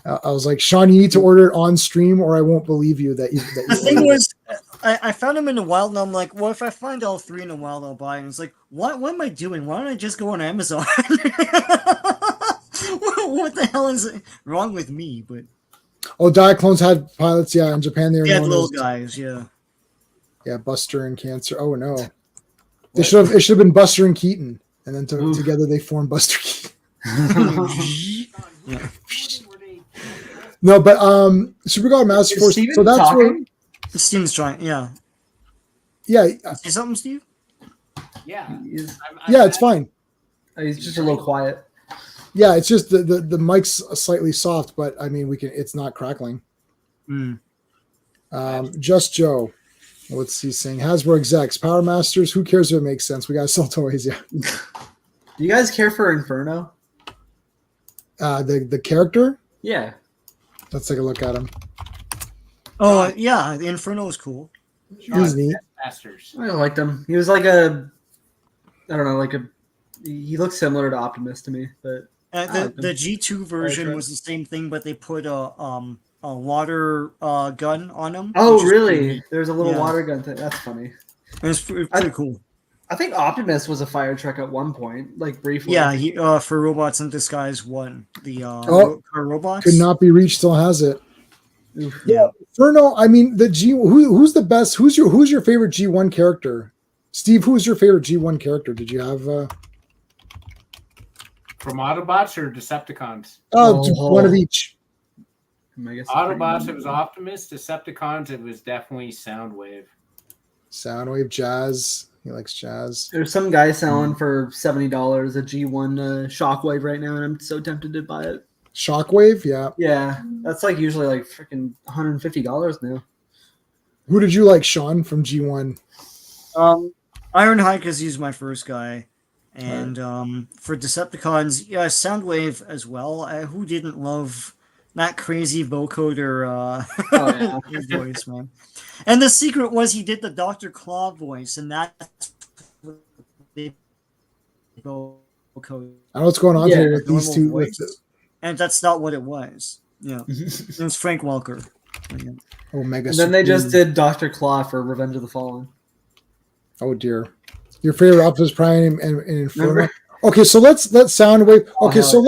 I was like, Sean, you need to order it on stream, or I won't believe you that you. The thing was, I found them in the wild, and I'm like, well, if I find all three in the wild, I'll buy. And it's like, what am I doing? Why don't I just go on Amazon? What the hell is wrong with me? But Diaclones had pilots. Yeah, in Japan they were little guys. Yeah. Yeah, Buster and Cancer. Oh no, it should have been Buster and Keaton, and then together they formed Buster Keaton. Yeah. No, but Super God Master Force. So that's talking? where Steven's trying. Yeah. Yeah. Say something, Steve. Yeah. It's fine. He's just a little quiet. Yeah, it's just the mic's slightly soft, but I mean it's not crackling. Just Joe. Let's see, saying Hasbro execs, Power Masters. Who cares if it makes sense? We gotta sell toys. Yeah. Do you guys care for Inferno? The character. Yeah. Let's take a look at him. Oh yeah, the Inferno is cool. He's neat. Headmasters. I liked him. He was he looks similar to Optimus to me, but The G2 version was the same thing, but they put a water gun on him. Oh, really? There's a little water gun thing. That's funny. It's pretty cool. I think Optimus was a fire truck at one point, like briefly. Yeah, he for Robots in Disguise 1. The robots could not be reached. Still has it. Oof. Yeah, Inferno. I mean, the G. Who's the best? Who's your favorite G1 character? Steve, who's your favorite G1 character? Did you have From Autobots or Decepticons? one of each? Autobots, it was Optimus. Decepticons, it was definitely Soundwave. Soundwave, Jazz. He likes Jazz. There's some guy selling for $70 a G1 Shockwave right now, and I'm so tempted to buy it. Shockwave, yeah. Yeah, that's like usually like freaking $150 now. Who did you like, Sean, from G1? Ironhide, because he's my first guy. And for Decepticons, yeah, Soundwave as well. Who didn't love that crazy vocoder voice, man? And the secret was he did the Dr. Claw voice, and that's what they vocode. I don't know what's going on here with these two. And that's not what it was. Yeah, it was Frank Welker. Omega. And then they just did Dr. Claw for Revenge of the Fallen. Oh dear. Your favorite Optimus Prime and Inferno. Okay, so let's Soundwave. Okay, so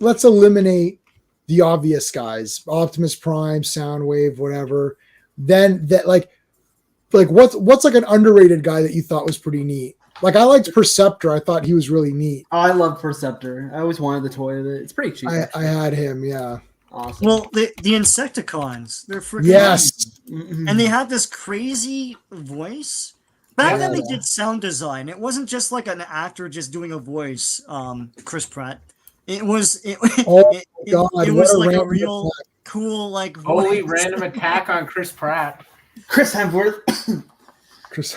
let's eliminate the obvious guys. Optimus Prime, Soundwave, whatever. Then that like what's like an underrated guy that you thought was pretty neat? Like I liked Perceptor. I thought he was really neat. I love Perceptor. I always wanted the toy of it. It's pretty cheap. I had him, yeah. Awesome. Well, the Insecticons, they're freaking yes. And they had this crazy voice. Back then they did sound design. It wasn't just like an actor just doing a voice, Chris Pratt. It was it was like a real cool like voice. Holy random attack on Chris Pratt. Chris Hemsworth. He's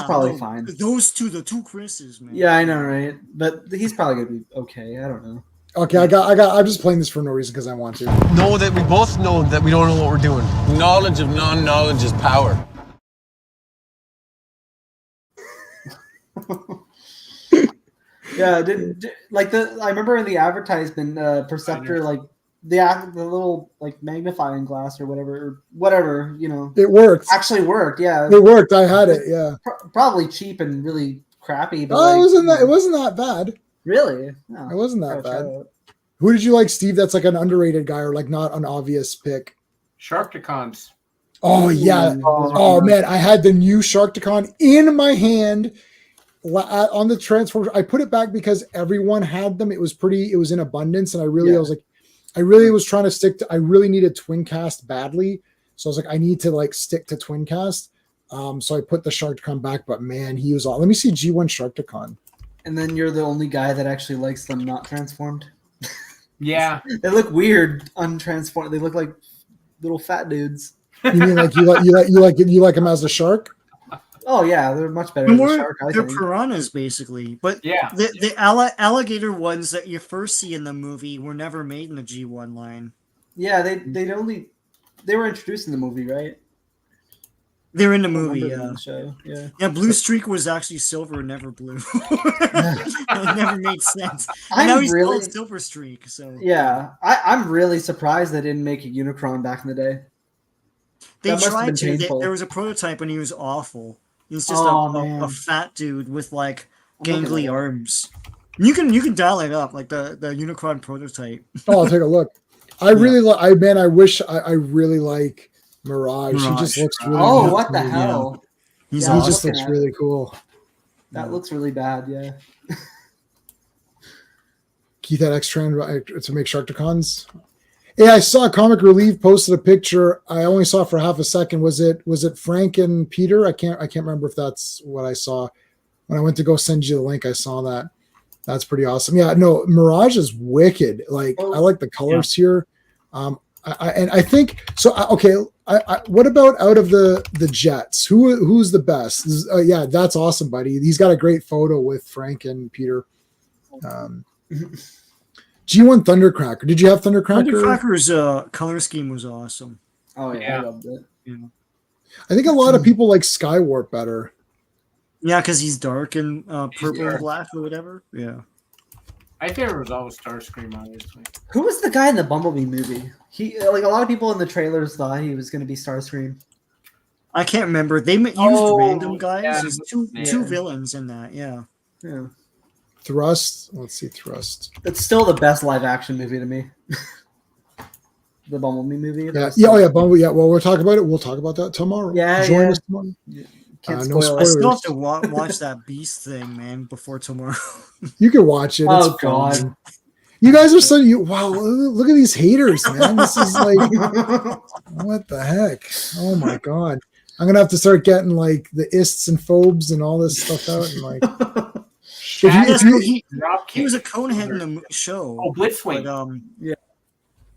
probably fine. Those two, the two Chris's, man. Yeah, I know, right? But he's probably gonna be okay. I don't know. Okay, I'm just playing this for no reason because I want to. Know that we both know that we don't know what we're doing. Knowledge of non-knowledge is power. Yeah, I remember in the advertisement, Perceptor, like the little like magnifying glass or whatever, you know. It worked. Actually worked, yeah. It worked. I had it, yeah. Probably cheap and really crappy. But it wasn't that bad. Really? No, it wasn't that bad. Who did you like, Steve? That's like an underrated guy or like not an obvious pick. Sharkticons. Oh yeah. Oh man, I had the new Sharkticon in my hand on the Transformers. I put it back because everyone had them. It was in abundance, and I really was trying to stick to. I really needed Twincast badly, so I was like, I need to like stick to Twincast. So I put the Sharkticon back, but man, he was all. Let me see G1 Sharkticon. And then you're the only guy that actually likes them not transformed. Yeah, they look weird untransformed. They look like little fat dudes. You mean like you like him as a shark? Oh yeah, they're much better than a shark. They're piranhas basically, but yeah, the alligator ones that you first see in the movie were never made in the G1 line. Yeah, they were introduced in the movie, right? They're in the movie, yeah. In the show. Yeah. Yeah, Blue Streak was actually silver and never blue. It never made sense. And now he's called Silver Streak. So yeah, I'm really surprised they didn't make a Unicron back in the day. They tried to. There was a prototype and he was awful. He was just a fat dude with like gangly arms. You can dial it up like the Unicron prototype. Oh, I'll take a look. I really like. I wish I really like Mirage. He just looks really. Oh, what the hell! He just looks really cool. That looks really bad. Yeah. Keith had X-Tran to make Sharkticons. Yeah, I saw Comic Relief posted a picture. I only saw it for half a second. Was it Frank and Peter? I can't remember if that's what I saw. When I went to go send you the link, I saw that. That's pretty awesome. Yeah, no, Mirage is wicked. Like I like the colors here. I think so. Okay, what about out of the Jets? Who's the best? Yeah, that's awesome, buddy. He's got a great photo with Frank and Peter. G1 Thundercracker. Did you have Thundercracker? Thundercracker's color scheme was awesome. Oh yeah, Yeah. I loved it. Yeah, I think a lot of people like Skywarp better. yeah, because he's dark and purple dark. and black or whatever. Yeah. My favorite was always Starscream, obviously. Who was the guy in the Bumblebee movie? He like a lot of people in the trailers thought he was going to be Starscream. I can't remember. They used random guys. yeah. There's two villains in that. Yeah. Yeah, Thrust. Let's see, Thrust. it's still the best live action movie to me. The Bumblebee movie. Yeah, yeah, oh yeah, Bumblebee. Yeah, well, we'll talk about it. We'll talk about that tomorrow. Yeah, Join yeah. us tomorrow. Can't no spoil I it. still have Spoilers. to watch that Beast thing, man, before tomorrow. You can watch it. Oh It's God. fun. You guys are so wow. Look at these haters, man. This is like what the heck? Oh my God. I'm gonna have to start getting like the ists and phobes and all this stuff out and like if you- He was a conehead in the show. Oh, Blitzwing. But,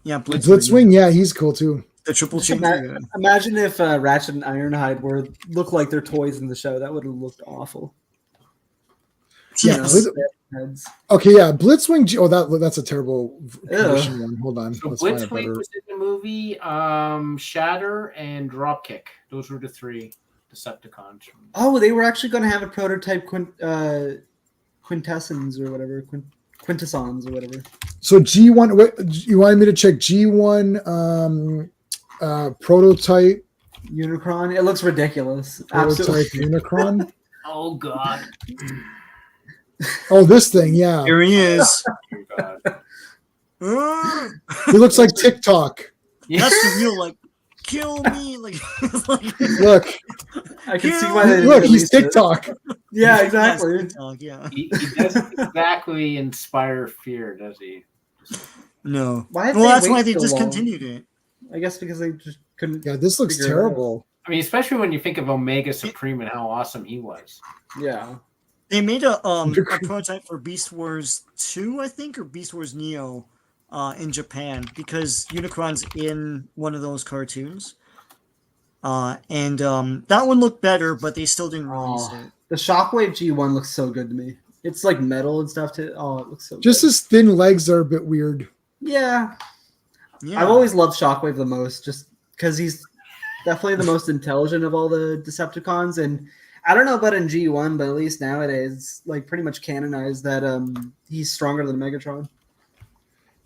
yeah, Blitzwing, yeah, he's cool too. The triple Just changer. Imagine if Ratchet and Ironhide looked like their toys in the show. That would have looked awful. Yeah, Yes. Heads. Okay, yeah, Blitzwing. That's a terrible condition one. Hold on, So let's find a Blitzwing better. was in the movie, Shatter and Dropkick. Those were the three Decepticons. Oh, they were actually going to have a prototype quintessence or whatever, quintessons or whatever. So G1. Wait, you wanted me to check G1 prototype Unicron. It looks ridiculous. prototype Absolutely. Unicron. Oh God. Oh, this thing, yeah. Here he is. Oh, God. He looks like TikTok. That's the real like kill me like, Look, I can see why they didn't look, he's release it. TikTok. Yeah, exactly. TikTok, yeah. He doesn't exactly inspire fear, does he? No. Why did Well, they that's wait why they so long? discontinued it. I guess because they just couldn't. Yeah, this looks Figure it out. terrible. I mean, especially when you think of Omega Supreme and how awesome he was. Yeah. They made a prototype for Beast Wars 2, I think, or Beast Wars Neo in Japan because Unicron's in one of those cartoons. And that one looked better, but they still didn't release it. The Shockwave G1 looks so good to me. It's like metal and stuff too. Oh, it looks so Just good. his thin legs are a bit weird. Yeah. Yeah. I've always loved Shockwave the most just because he's definitely the most intelligent of all the Decepticons. And I don't know about in G1, but at least nowadays, like pretty much canonized that he's stronger than Megatron.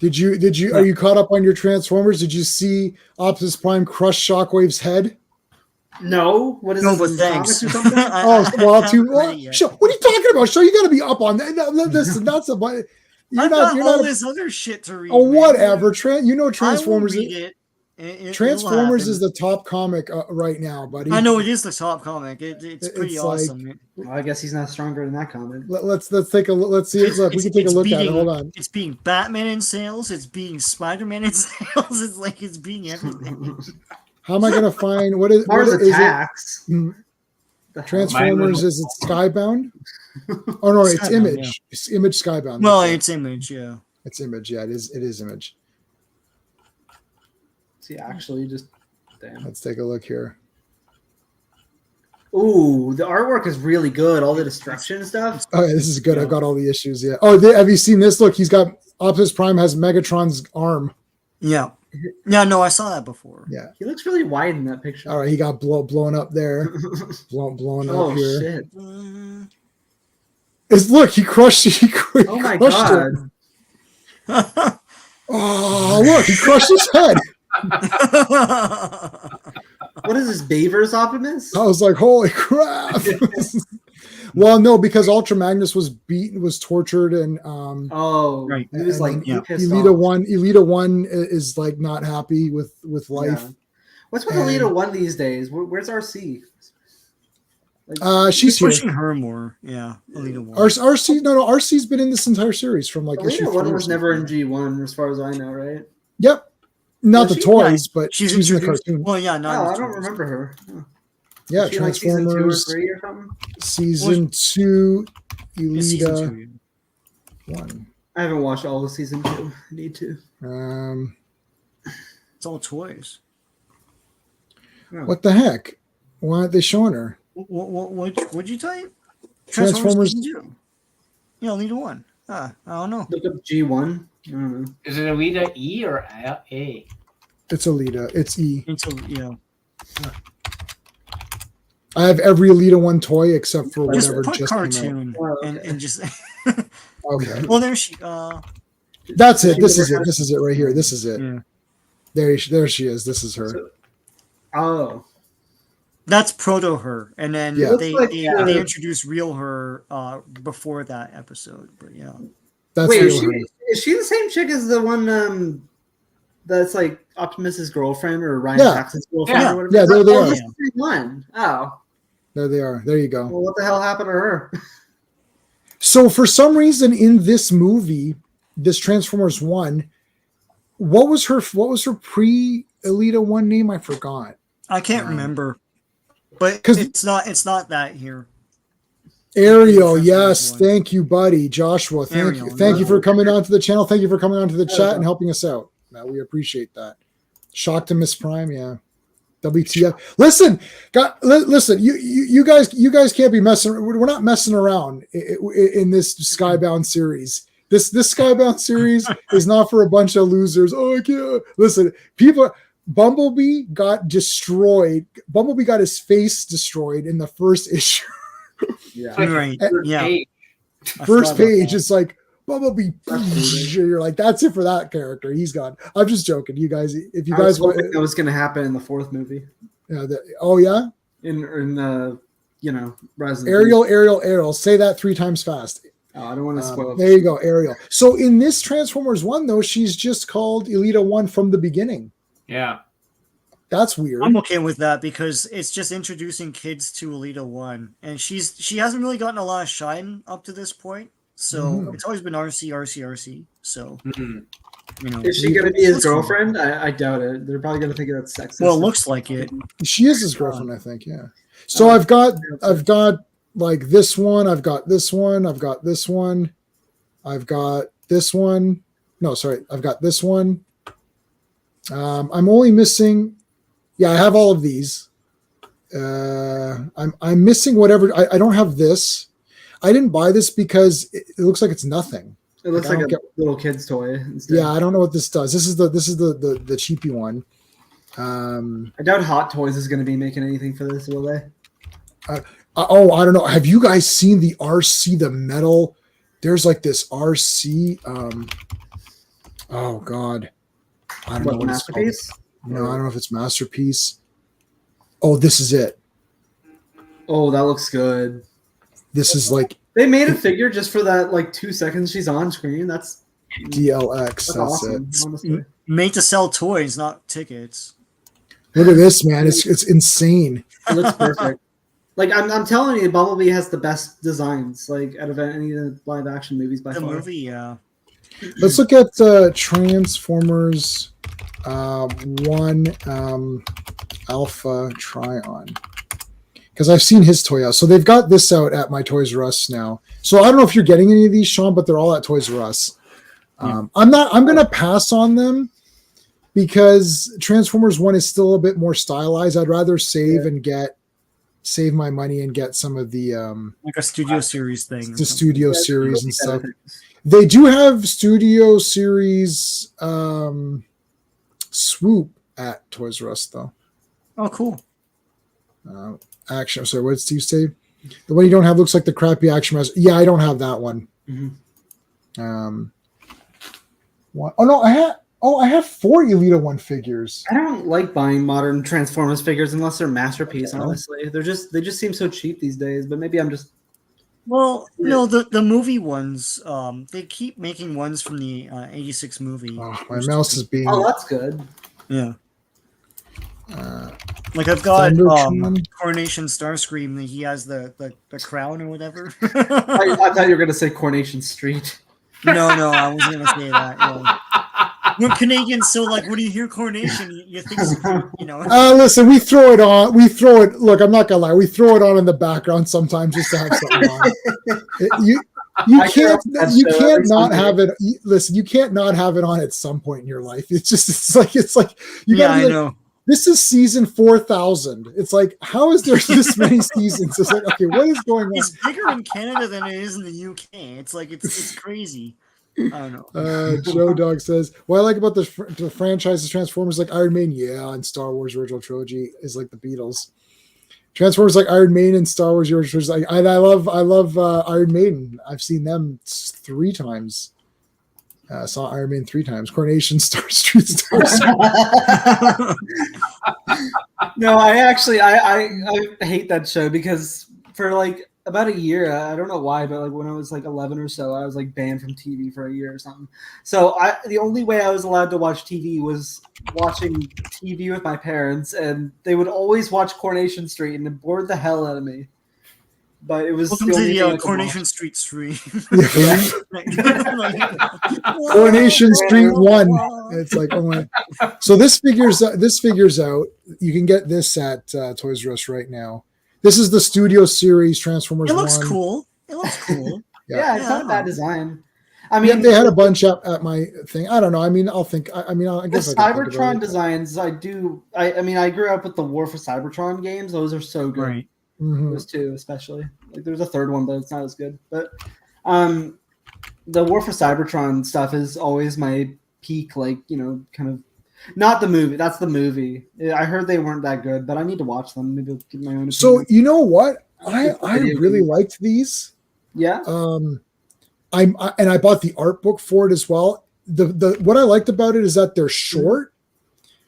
Are you caught up on your Transformers? Did you see Optimus Prime crush Shockwave's head? No, what is No, this, but in thanks. comics or something? Oh, well, too. haven't read it yet. Show, what are you talking about? Show, you got to be up on that. Listen, that's a. You're I've not. got You're all not. this other shit to read. Oh, man. whatever. I Transformers. will read it. It'll Transformers is happen. the top comic right now, buddy. I know it is the top comic. It's pretty It's like- awesome. Well, I guess he's not stronger than that comic. Let's take a look. Let's see. Look, we can take a look at it. Hold on. It's being Batman in sales. It's being Spider-Man in sales. It's like it's being everything. How am I going to find what is? Mars What is it? Attacks. Mm, The hell? Transformers is it Skybound? Oh no, it's Skybound, Image. yeah. It's Image Skybound. Well, That's it. it's Image, yeah. It's Image. Yeah, it is. It is Image. See, actually, just damn. Let's take a look here. Ooh, the artwork is really good. All the destruction and stuff. Oh, yeah, this is good. Yeah. I've got all the issues. Yeah. Oh, have you seen this? Look, he's got Optimus Prime has Megatron's arm. Yeah. Yeah, no, I saw that before. Yeah. He looks really wide in that picture. All right, he got blown up there. Blown Oh up here. shit! Look, he crushed. He Oh my crushed god! it. Oh, look, he crushed his head. What is this, Baver's Optimus? I was like, holy crap. Well, no, because Ultra Magnus was beaten, was tortured, and Oh, Right. he was like Yeah. pissed Elita off. Elita One is like not happy with life. Yeah. What's with And- Elita 1 these days? Where's RC? Like, She's here. pushing her more. Yeah. Alita War. RC's been in this entire series from like issue Elita 1 3 or was never in something. G1, as far as I know, right? Yep, not Was the she? toys, but She's in the introduced. cartoon. Well, yeah, Oh, not. I don't remember her. Oh. Yeah, Was she in, like season 2 or Transformers 3 or something? season 2, It's season Elita 2. 1. I haven't watched all of season 2. I need to. It's all toys. What the heck? Why aren't they showing her? What'd you type? Transformers- season 2. Yeah, Alita 1. I don't know. Look up G1. Is it Alita E or A? It's Alita. It's E. Until I have every Alita 1 toy except for just whatever put just came out. cartoon Oh, and just. Okay. Well, there she. That's it. This is it. This is it right here. This is it. Yeah. There she is. This is her. Oh. That's proto her, and then Yeah. they introduced real her before that episode. But yeah, That's Wait, real her. is she the same chick as the one that's like Optimus's girlfriend or Ryan Yeah. Jackson's girlfriend or whatever? Yeah, there they Oh, are. that's the same one. Oh. There they are. There you go. Well, what the hell happened to her? So for some reason in this movie, this Transformers 1, what was her pre Alita 1 name? I forgot. I can't remember, but 'Cause- it's not that here. Ariel, Transformers yes, 1. thank you, buddy. Joshua, thank you. Ariel, Thank you yeah. for coming onto the channel. Thank you for coming onto the chat and helping us out. We appreciate that. Shock to Miss Prime, yeah. WTF. Listen, listen, you guys can't be messing. We're not messing around in this Skybound series. This Skybound series is not for a bunch of losers. Oh, I can't. Listen, Bumblebee got destroyed. Bumblebee got his face destroyed in the first issue. Yeah. Right? Yeah. Hey, I First forgot about page, that. it's like Bumblebee. You're like, that's it for that character. He's gone. I'm just joking, you guys. If you I was guys want, hoping that was going to happen in the fourth movie. oh yeah, In Rise of the Ariel. Say that 3 times fast. Oh, I don't want to spoil. There you go, Ariel. So in this Transformers 1, though, she's just called Elita 1 from the beginning. yeah. That's weird. I'm okay with that because it's just introducing kids to Alita 1, and she hasn't really gotten a lot of shine up to this point. So it's always been RC. So Is she going to be his girlfriend? I doubt it. They're probably going to think that's sexist. Well, it looks like it. She is his girlfriend, I think. Yeah. So I've got like this one. I've got this one. I've got this one. I've got this one. No, sorry. I've got this one. I'm only missing. Yeah, I have all of these. I'm missing whatever. I don't have this. I didn't buy this because it looks like it's nothing. It looks I like don't a little kid's toy. Instead. Yeah, I don't know what this does. This is the cheapy one. I doubt Hot Toys is going to be making anything for this, will they? I don't know. Have you guys seen the RC, the metal? There's like this RC. Oh God, I don't know what it's called. Masterpiece? No, I don't know if it's Masterpiece. Oh, this is it. Oh, that looks good. This is like They made a figure just for that, like 2 seconds she's on screen. That's DLX. That's awesome. it. Honestly. Made to sell toys, not tickets. Look at this, man. It's insane. It looks perfect. Like I'm telling you, Bumblebee has the best designs, like out of any of the live action movies by The far. movie, yeah. Let's look at Transformers 1 Alpha Tryon. Because I've seen his toy out. So they've got this out at my Toys R Us now. So I don't know if you're getting any of these, Sean, but they're all at Toys R Us. I'm gonna pass on them because Transformers 1 is still a bit more stylized. I'd rather save my money and get some of the Like a studio series thing. or the something. studio series and stuff. They do have studio series Swoop at Toys R Us though. Oh, cool. Action. Sorry, what did Steve say? The one you don't have looks like the crappy Action Master. Yeah, I don't have that one. What? Oh no, I have 4 Elita 1 figures. I don't like buying modern Transformers figures unless they're Masterpiece. Honestly, they just seem so cheap these days. But maybe I'm just Well, no, the movie ones, they keep making ones from the 86 movie. Oh, my mouse is being. oh, that's good. Yeah. Like I've got Thundertron. Coronation Starscream. He has the crown or whatever. I thought you were gonna say Coronation Street. No, I wasn't gonna say that. Yeah. We're Canadians, so like when you hear Coronation, you think, Listen, we throw it on. We throw it. Look, I'm not gonna lie. We throw it on in the background sometimes just to have something on. You can't not have it. Listen, you can't not have it on at some point in your life. It's like you gotta be like, I know. this is season 4,000. It's like, how is there this many seasons? It's like, okay, what is going on? It's bigger in Canada than it is in the UK. It's like it's crazy. I don't know. Joe Dog says, "What I like about the franchises Transformers like Iron Maiden, yeah, and Star Wars original trilogy is like the Beatles. Transformers like Iron Maiden and Star Wars original trilogy. I love Iron Maiden. I've seen them 3 times. Saw Iron Maiden 3 times. Coronation, Star Street, Stars. No, I hate that show because for like about a year, I don't know why, but like when I was like 11 or so, I was like banned from TV for a year or something. So the only way I was allowed to watch TV was watching TV with my parents, and they would always watch Coronation Street, and it bored the hell out of me. But it was Welcome the to only the thing I could Coronation watch. Street stream. Coronation Street 1. It's like, oh my. So this figures out. You can get this at Toys R Us right now. This is the Studio Series Transformers. It looks 1. cool. It looks cool. Yeah, it's not a bad design. I Yeah, mean, they had a bunch up at my thing. I don't know. I mean, I guess the I can think about Cybertron it. designs, I mean, I grew up with the War for Cybertron games. Those are so good. Right. Mhm. Those 2 especially. Like there's a third one, but it's not as good. But the War for Cybertron stuff is always my peak, like, kind of not the movie. That's the movie. I heard they weren't that good, but I need to watch them. Maybe I'll get my own So opinion. you know what? I Video really games. liked these. Yeah. I bought the art book for it as well. The what I liked about it is that they're short.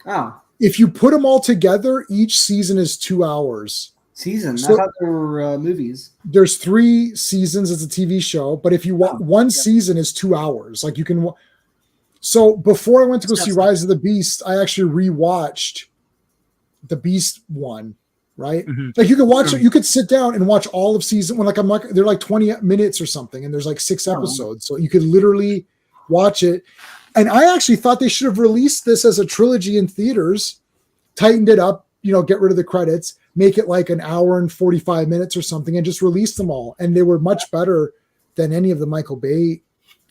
Oh, If you put them all together, each season is 2 hours. season. So- I thought they were movies. There's 3 seasons. It's a TV show, but if you want one season is 2 hours. Like you can. So before I went to go see Rise of the Beast, I actually rewatched the Beast one. Right, like you could watch it. You could sit down and watch all of season one. They're like 20 minutes or something, and there's like 6 episodes, so you could literally watch it. And I actually thought they should have released this as a trilogy in theaters, tightened it up, get rid of the credits, make it like an hour and 45 minutes or something, and just release them all. And they were much better than any of the Michael Bay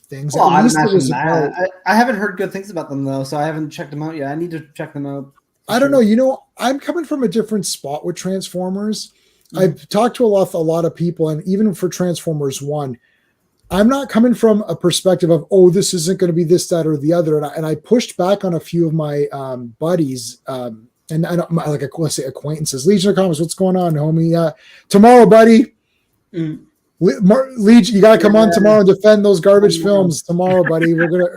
things. Well, At I least it imagine was that. about- I haven't heard good things about them though, so I haven't checked them out yet. I need to check them out. I don't know. I'm coming from a different spot with Transformers. I've talked to a lot of people, and even for Transformers 1, I'm not coming from a perspective of, oh, this isn't going to be this, that, or the other. And I pushed back on a few of my buddies and let's say acquaintances. Legion of Comics, what's going on, homie? Tomorrow, buddy. Legion, you got to come on tomorrow and defend those garbage films tomorrow, buddy. We're gonna.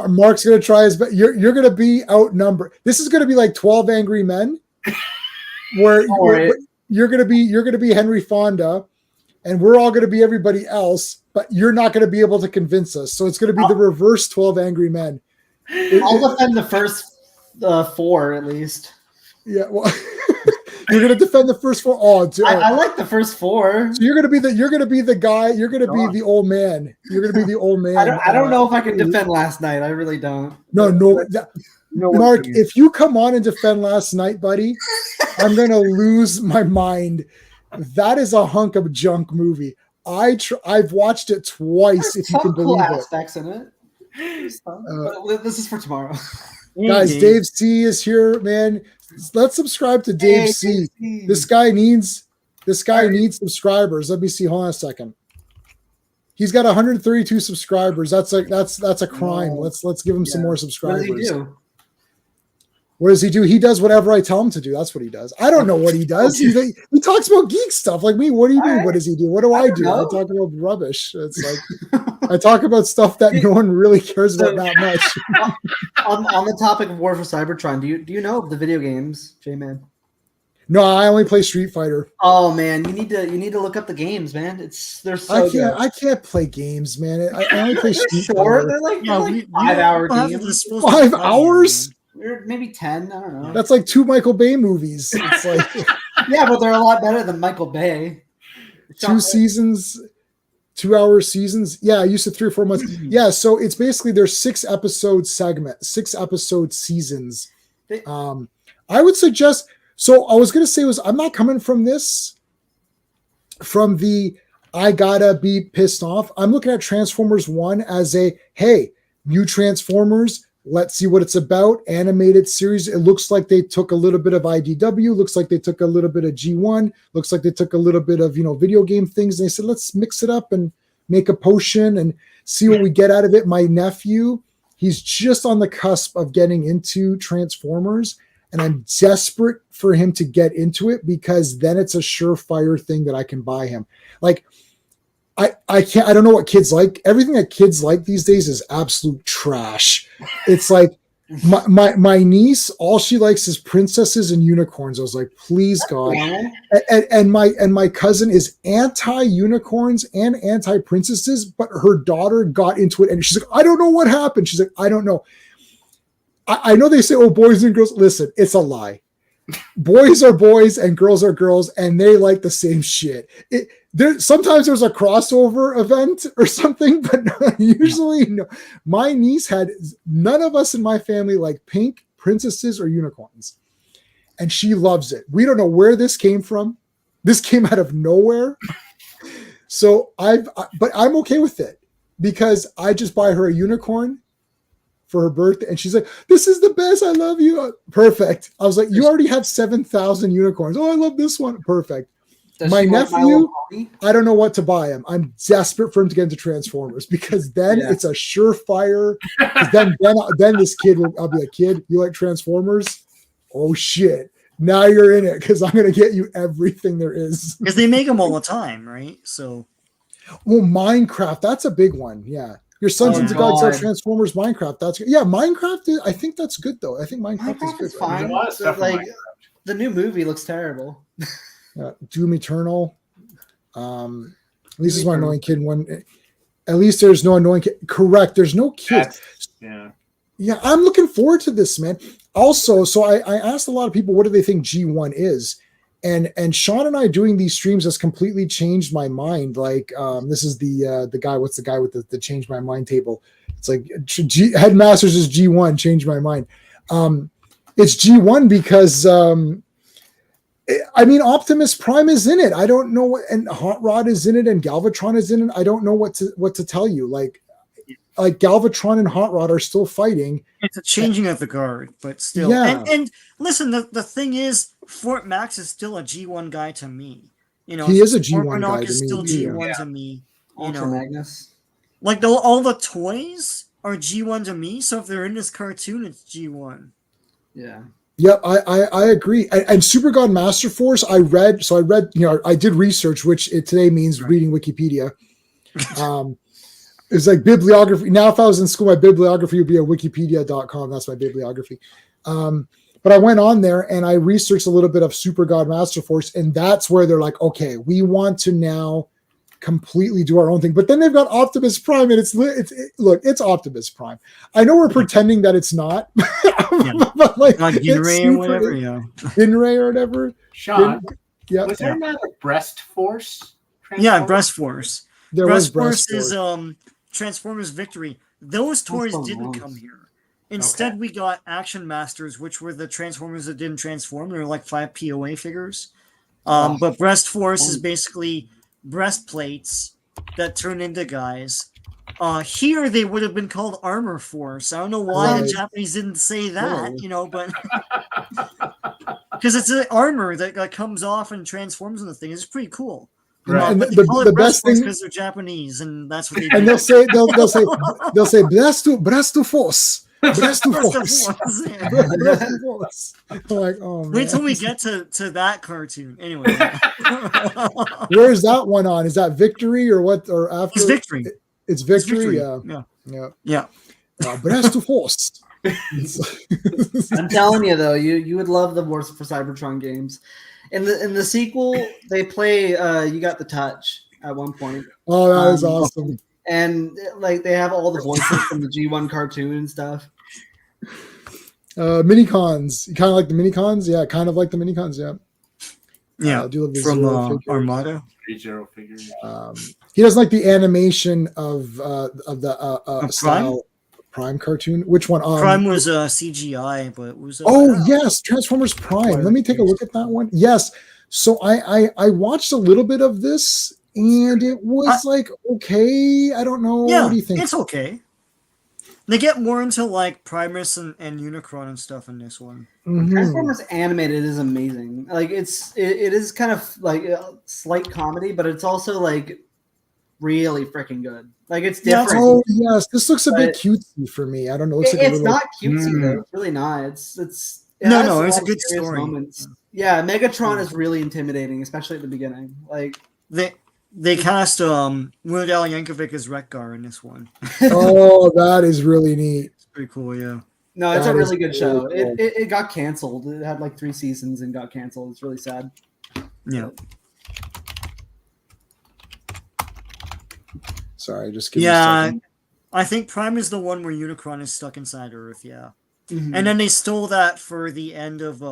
Mark's gonna try his best. You're gonna be outnumbered. This is gonna be like 12 Angry Men, where you're gonna be Henry Fonda, and we're all gonna be everybody else, but you're not gonna be able to convince us. So it's gonna be the reverse 12 Angry Men. I'll defend the first 4 at least. Yeah, well, you're gonna defend the first 4. Oh, dude. I like the first 4. So you're gonna be the guy. You're gonna be the old man. You're gonna be the old man. I don't know if I can defend last night. I really don't. No. Mark, if you come on and defend last night, buddy, I'm gonna lose my mind. That is a hunk of junk movie. I've watched it twice. There's if you can cool believe it. aspects in it. But this is for tomorrow. Guys, Dave C is here, man. Let's subscribe to Dave C. This guy needs subscribers. Let me see. Hold on a second. He's got 132 subscribers. That's a crime. Let's give him some more subscribers. What does he do? What does he do? He does whatever I tell him to do. That's what he does. I don't know what he does. He talks about geek stuff like me. What do you do? Right. What does he do? What do I do? I talk about rubbish. It's like I talk about stuff that no one really cares about that much. on the topic of War for Cybertron, do you know of the video games, J-Man? No, I only play Street Fighter. Oh man, you need to look up the games, man. They're so good. I can't play games, man. I only play Street Short. Fighter. They're like, Yeah, they're we- like 5-hour we have games. this supposed to 5 be fun, hours? Or maybe 10. I don't know. That's like 2 Michael Bay movies. It's like Yeah, but they're a lot better than Michael Bay. 2 seasons, 2-hour seasons. Yeah, I used to 3 or 4 months. Yeah, so it's basically there's 6 episode segment, 6 episode seasons. I would suggest. So I was gonna say I'm not coming from this. From the I gotta be pissed off. I'm looking at Transformers 1 as a hey, new Transformers. Let's see what it's about. Animated series. It looks like they took a little bit of IDW. Looks like they took a little bit of G1. Looks like they took a little bit of video game things. And they said, let's mix it up and make a potion and see what we get out of it. My nephew, he's just on the cusp of getting into Transformers, and I'm desperate for him to get into it because then it's a surefire thing that I can buy him. Like, I don't know what kids like. Everything that kids like these days is absolute trash. It's like my niece, all she likes is princesses and unicorns. I was like, please God. And my cousin is anti-unicorns and anti-princesses, but her daughter got into it and she's like, I don't know what happened. She's like, I don't know. I know they say, oh, boys and girls. Listen, it's a lie. Boys are boys and girls are girls, and they like the same shit. Sometimes there's a crossover event or something, but usually no. My niece had none of us in my family like pink princesses or unicorns, and she loves it. We don't know where this came from. This came out of nowhere. So but I'm okay with it because I just buy her a unicorn for her birthday, and she's like, this is the best, I love you. Perfect. I was like, you already have 7,000 unicorns. Oh, I love this one. Perfect. My nephew, I don't know what to buy him. I'm desperate for him to get into Transformers because then it's a surefire. Then this kid I'll be like, kid, you like Transformers? Oh shit, now you're in it because I'm gonna get you everything there is. Because they make them all the time, right? So well, Minecraft, that's a big one. Yeah. Your Sons and Gods are Transformers, Minecraft. That's good. Yeah, Minecraft. I think that's good though. I think Minecraft is good. Fine. Like the new movie looks terrible. Doom Eternal. At least it's my annoying kid one. At least there's no annoying kid. Correct. There's no kids. Yeah. I'm looking forward to this, man. Also, so I asked a lot of people what do they think G1 is. And Sean and I doing these streams has completely changed my mind. Like this is the guy. What's the guy with the change my mind table? It's like Headmasters is G1. Change my mind. It's G1 because I mean Optimus Prime is in it. I don't know what, and Hot Rod is in it, and Galvatron is in it. I don't know what to tell you. Like Galvatron and Hot Rod are still fighting. It's a changing of the guard, but still. Yeah. And listen, the thing is, Fort Max is still a G1 guy to me. You know, he is a G1 guy is still G1 to me. Ultra Magnus. Like all the toys are G1 to me. So if they're in this cartoon, it's G1. Yeah. Yep, I agree. And Super God Master Force, I read, I did research, which today means reading Wikipedia. It's like bibliography. Now, if I was in school, my bibliography would be at wikipedia.com. That's my bibliography. But I went on there and I researched a little bit of Super God Master Force, and that's where they're like, okay, we want to now completely do our own thing. But then they've got Optimus Prime, and it's Optimus Prime. I know we're pretending that it's not, but like Ginray or whatever, Ginray or whatever. Sean, was there not a Breast Force? Yeah, Breast Force. There was Breast Force is Transformers Victory. Those toys didn't come here. Instead, we got Action Masters, which were the Transformers that didn't transform. They were like 5 POA figures. But Breast Force is basically breastplates that turn into guys. Here, they would have been called Armor Force. I don't know why the Japanese didn't say that, but because it's an armor that comes off and transforms into the thing. It's pretty cool. Right. And the best thing because they're Japanese, and that's what they do. And they'll say Breast Force. Breast Force. Like, oh man. Wait till we get to that cartoon. Anyway. Where's that one on? Is that Victory or what? Or after? It's Victory. It's Victory. Yeah. Breast Force. I'm telling you though, you would love the Wars for Cybertron games. In the sequel, they play You Got the Touch at one point. Oh, that is awesome. And like they have all the voices from the G1 cartoon and stuff. Minicons. You kind of like the Minicons? Yeah, kind of like the Minicons, yeah. Yeah, from Armada. Zero figures. He doesn't like the animation of the style Prime cartoon. Which one? Prime was CGI, but it was. Yes, Transformers Prime. Let me take a look at that one. Yes. So I watched a little bit of this, and it was okay. I don't know. Yeah, what do you think? It's okay. They get more into like Primus and Unicron and stuff in this one. Mm-hmm. Transformers animated is amazing. Like it is kind of like a slight comedy, but it's also like really freaking good. Like it's Yeah, different. Oh yes, this looks a bit But- cutesy for me. I don't know. It looks like a It's little, not cutesy though. It's really not. It No, has no, a it's lot a of good serious story. moments. Yeah, Megatron is really intimidating, especially at the beginning. Like They cast Weird Al Yankovic as Wreck-Gar in this one. oh, that is really neat. It's pretty cool, yeah. no, it's That a is really good really show. cool. It got canceled. It had like 3 seasons and got canceled. It's really sad. Yeah. Sorry, just give me a Yeah. second. I think Prime is the one where Unicron is stuck inside Earth, yeah. Mhm. And then they stole that for the end of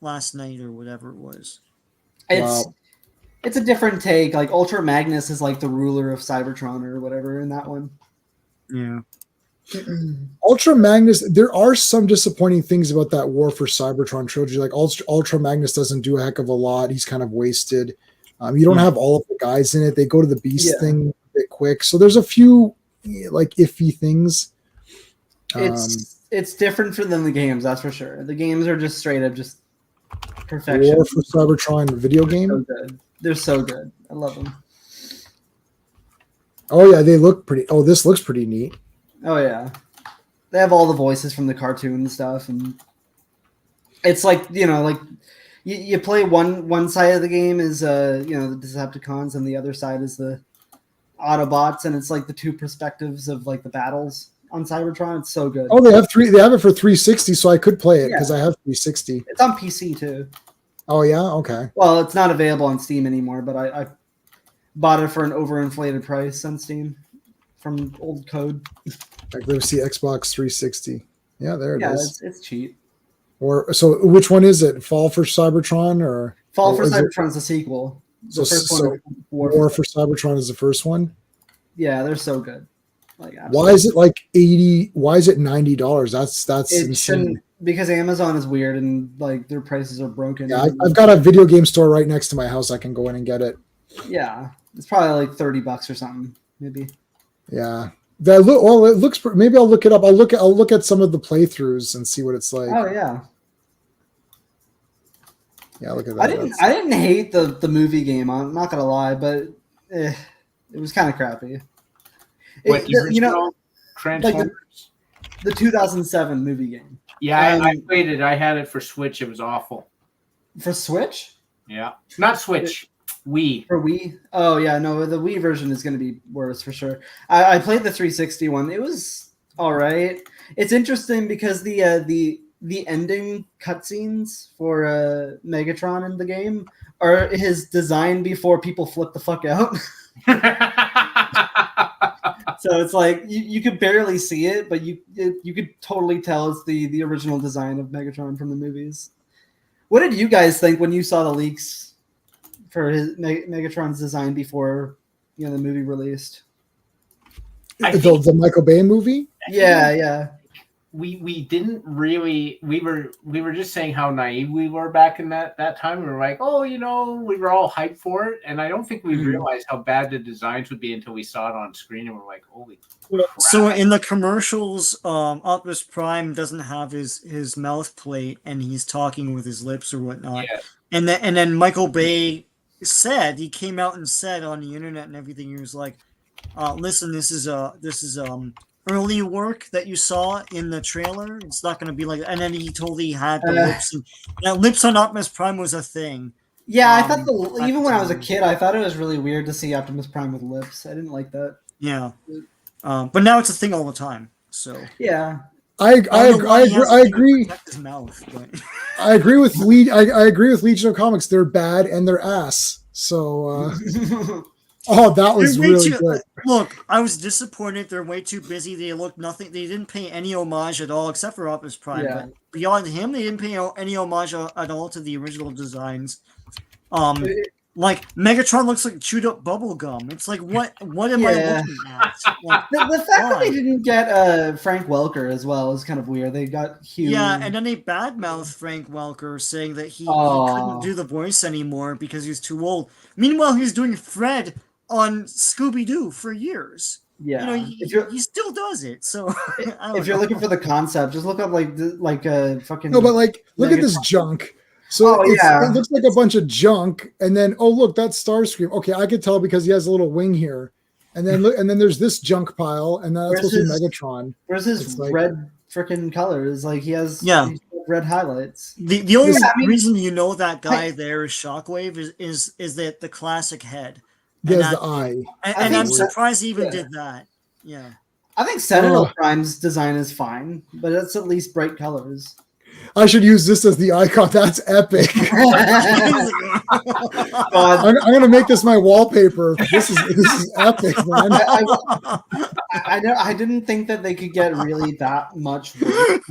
Last Night or whatever it was. Wow. It's a different take. Like Ultra Magnus is like the ruler of Cybertron or whatever in that one. Yeah. Ultra Magnus, there are some disappointing things about that War for Cybertron trilogy. Like Ultra Magnus doesn't do a heck of a lot. He's kind of wasted. You don't have all of the guys in it. They go to the Beast thing a bit quick. So there's a few like iffy things. It's different than the games, that's for sure. The games are just straight up just perfection. War for Cybertron video game. So good. They're so good. I love them. Oh yeah, they look pretty. Oh, this looks pretty neat. Oh yeah, they have all the voices from the cartoon and stuff, and it's like like you play one side of the game is the Decepticons, and the other side is the Autobots, and it's like the two perspectives of like the battles on Cybertron. It's so good. Oh, they have it for 360, so I could play it because I have 360. It's on PC too. Oh yeah, okay. Well, it's not available on Steam anymore, but I bought it for an overinflated price on Steam from old code. Like let's see, Xbox 360. Yeah, there it is. It's cheap. Or so, which one is it? Fall for Cybertron or Fall for is it- Cybertron is the sequel. The So- first so one, War War for for Cybertron is the first one. Yeah, they're so good. Like, Why is it like 80? Why is it $90? That's it insane. shouldn't, because Amazon is weird and like their prices are broken. Yeah, I've got a video game store right next to my house. I can go in and get it. Yeah, it's probably like $30 or something, maybe. Yeah, that look. Well, it looks. Maybe I'll look it up. I'll look at some of the playthroughs and see what it's like. Oh yeah, Yeah, look at that. I didn't hate the movie game. I'm not gonna lie, but it was kind of crappy. What Like Transformers? the 2007 movie game Yeah, I played it. I had it for Switch. It was awful. for Switch. Yeah, not Switch. Wii. For Wii? Oh yeah, no, the Wii version is going to be worse for sure. I played the 360 one. It was all right. It's interesting because the ending cutscenes for Megatron in the game are his design before people flip the fuck out. So it's like you could barely see it, but you could totally tell it's the original design of Megatron from the movies. What did you guys think when you saw the leaks for his Megatron's design before the movie released? The Michael Bay movie. Yeah. We didn't really we were just saying how naive we were back in that time. We were like, oh, we were all hyped for it, and I don't think we realized how bad the designs would be until we saw it on screen, and we're like, holy crap. So in the commercials, Optimus Prime doesn't have his mouth plate, and he's talking with his lips or whatnot. Yeah. And then Michael Bay he came out and said on the internet and everything, he was like, listen, this is early work that you saw in the trailer. It's not going to be like, and then he totally had the lips. And that lips on Optimus Prime was a thing. Yeah, I thought even when I was a kid, I thought it was really weird to see Optimus Prime with lips. I didn't like that. Yeah, but now it's a thing all the time. So yeah, I agree. His mouth, but... I agree with I agree with Legion of Comics. They're bad and they're ass. So. Oh, that was really good. Look, I was disappointed. They're way too busy. They look nothing. They didn't pay any homage at all, except for Optimus Prime. Yeah. But beyond him, they didn't pay any homage at all to the original designs. Like Megatron looks like chewed up bubble gum. It's like what am I looking at? Like, the fact that they didn't get Frank Welker as well is kind of weird. They got Hugh. Yeah, and then they badmouth Frank Welker, saying that he couldn't do the voice anymore because he's too old. Meanwhile, he's doing Fred on Scooby-Doo for years. Yeah, he still does it. So if you're looking for the concept, just look up like a fucking. No, but like look at this junk. So it looks like a bunch of junk, and then look, that's Starscream. Okay, I could tell because he has a little wing here, And then look, and then there's this junk pile, and that's supposed to be Megatron. Where's his It's like- red freaking colors? Like he has Yeah. red highlights. The only Yeah, I mean- reason you know that guy there is Shockwave is that the classic head. There's And the eye. And I'm think- surprised he even yeah. did that. Yeah. I think Sentinel Oh. Prime's design is fine, but it's at least bright colors. I should use this as the icon. That's epic. God, I'm gonna make this my wallpaper. This is epic, man. I didn't think that they could get really that much work.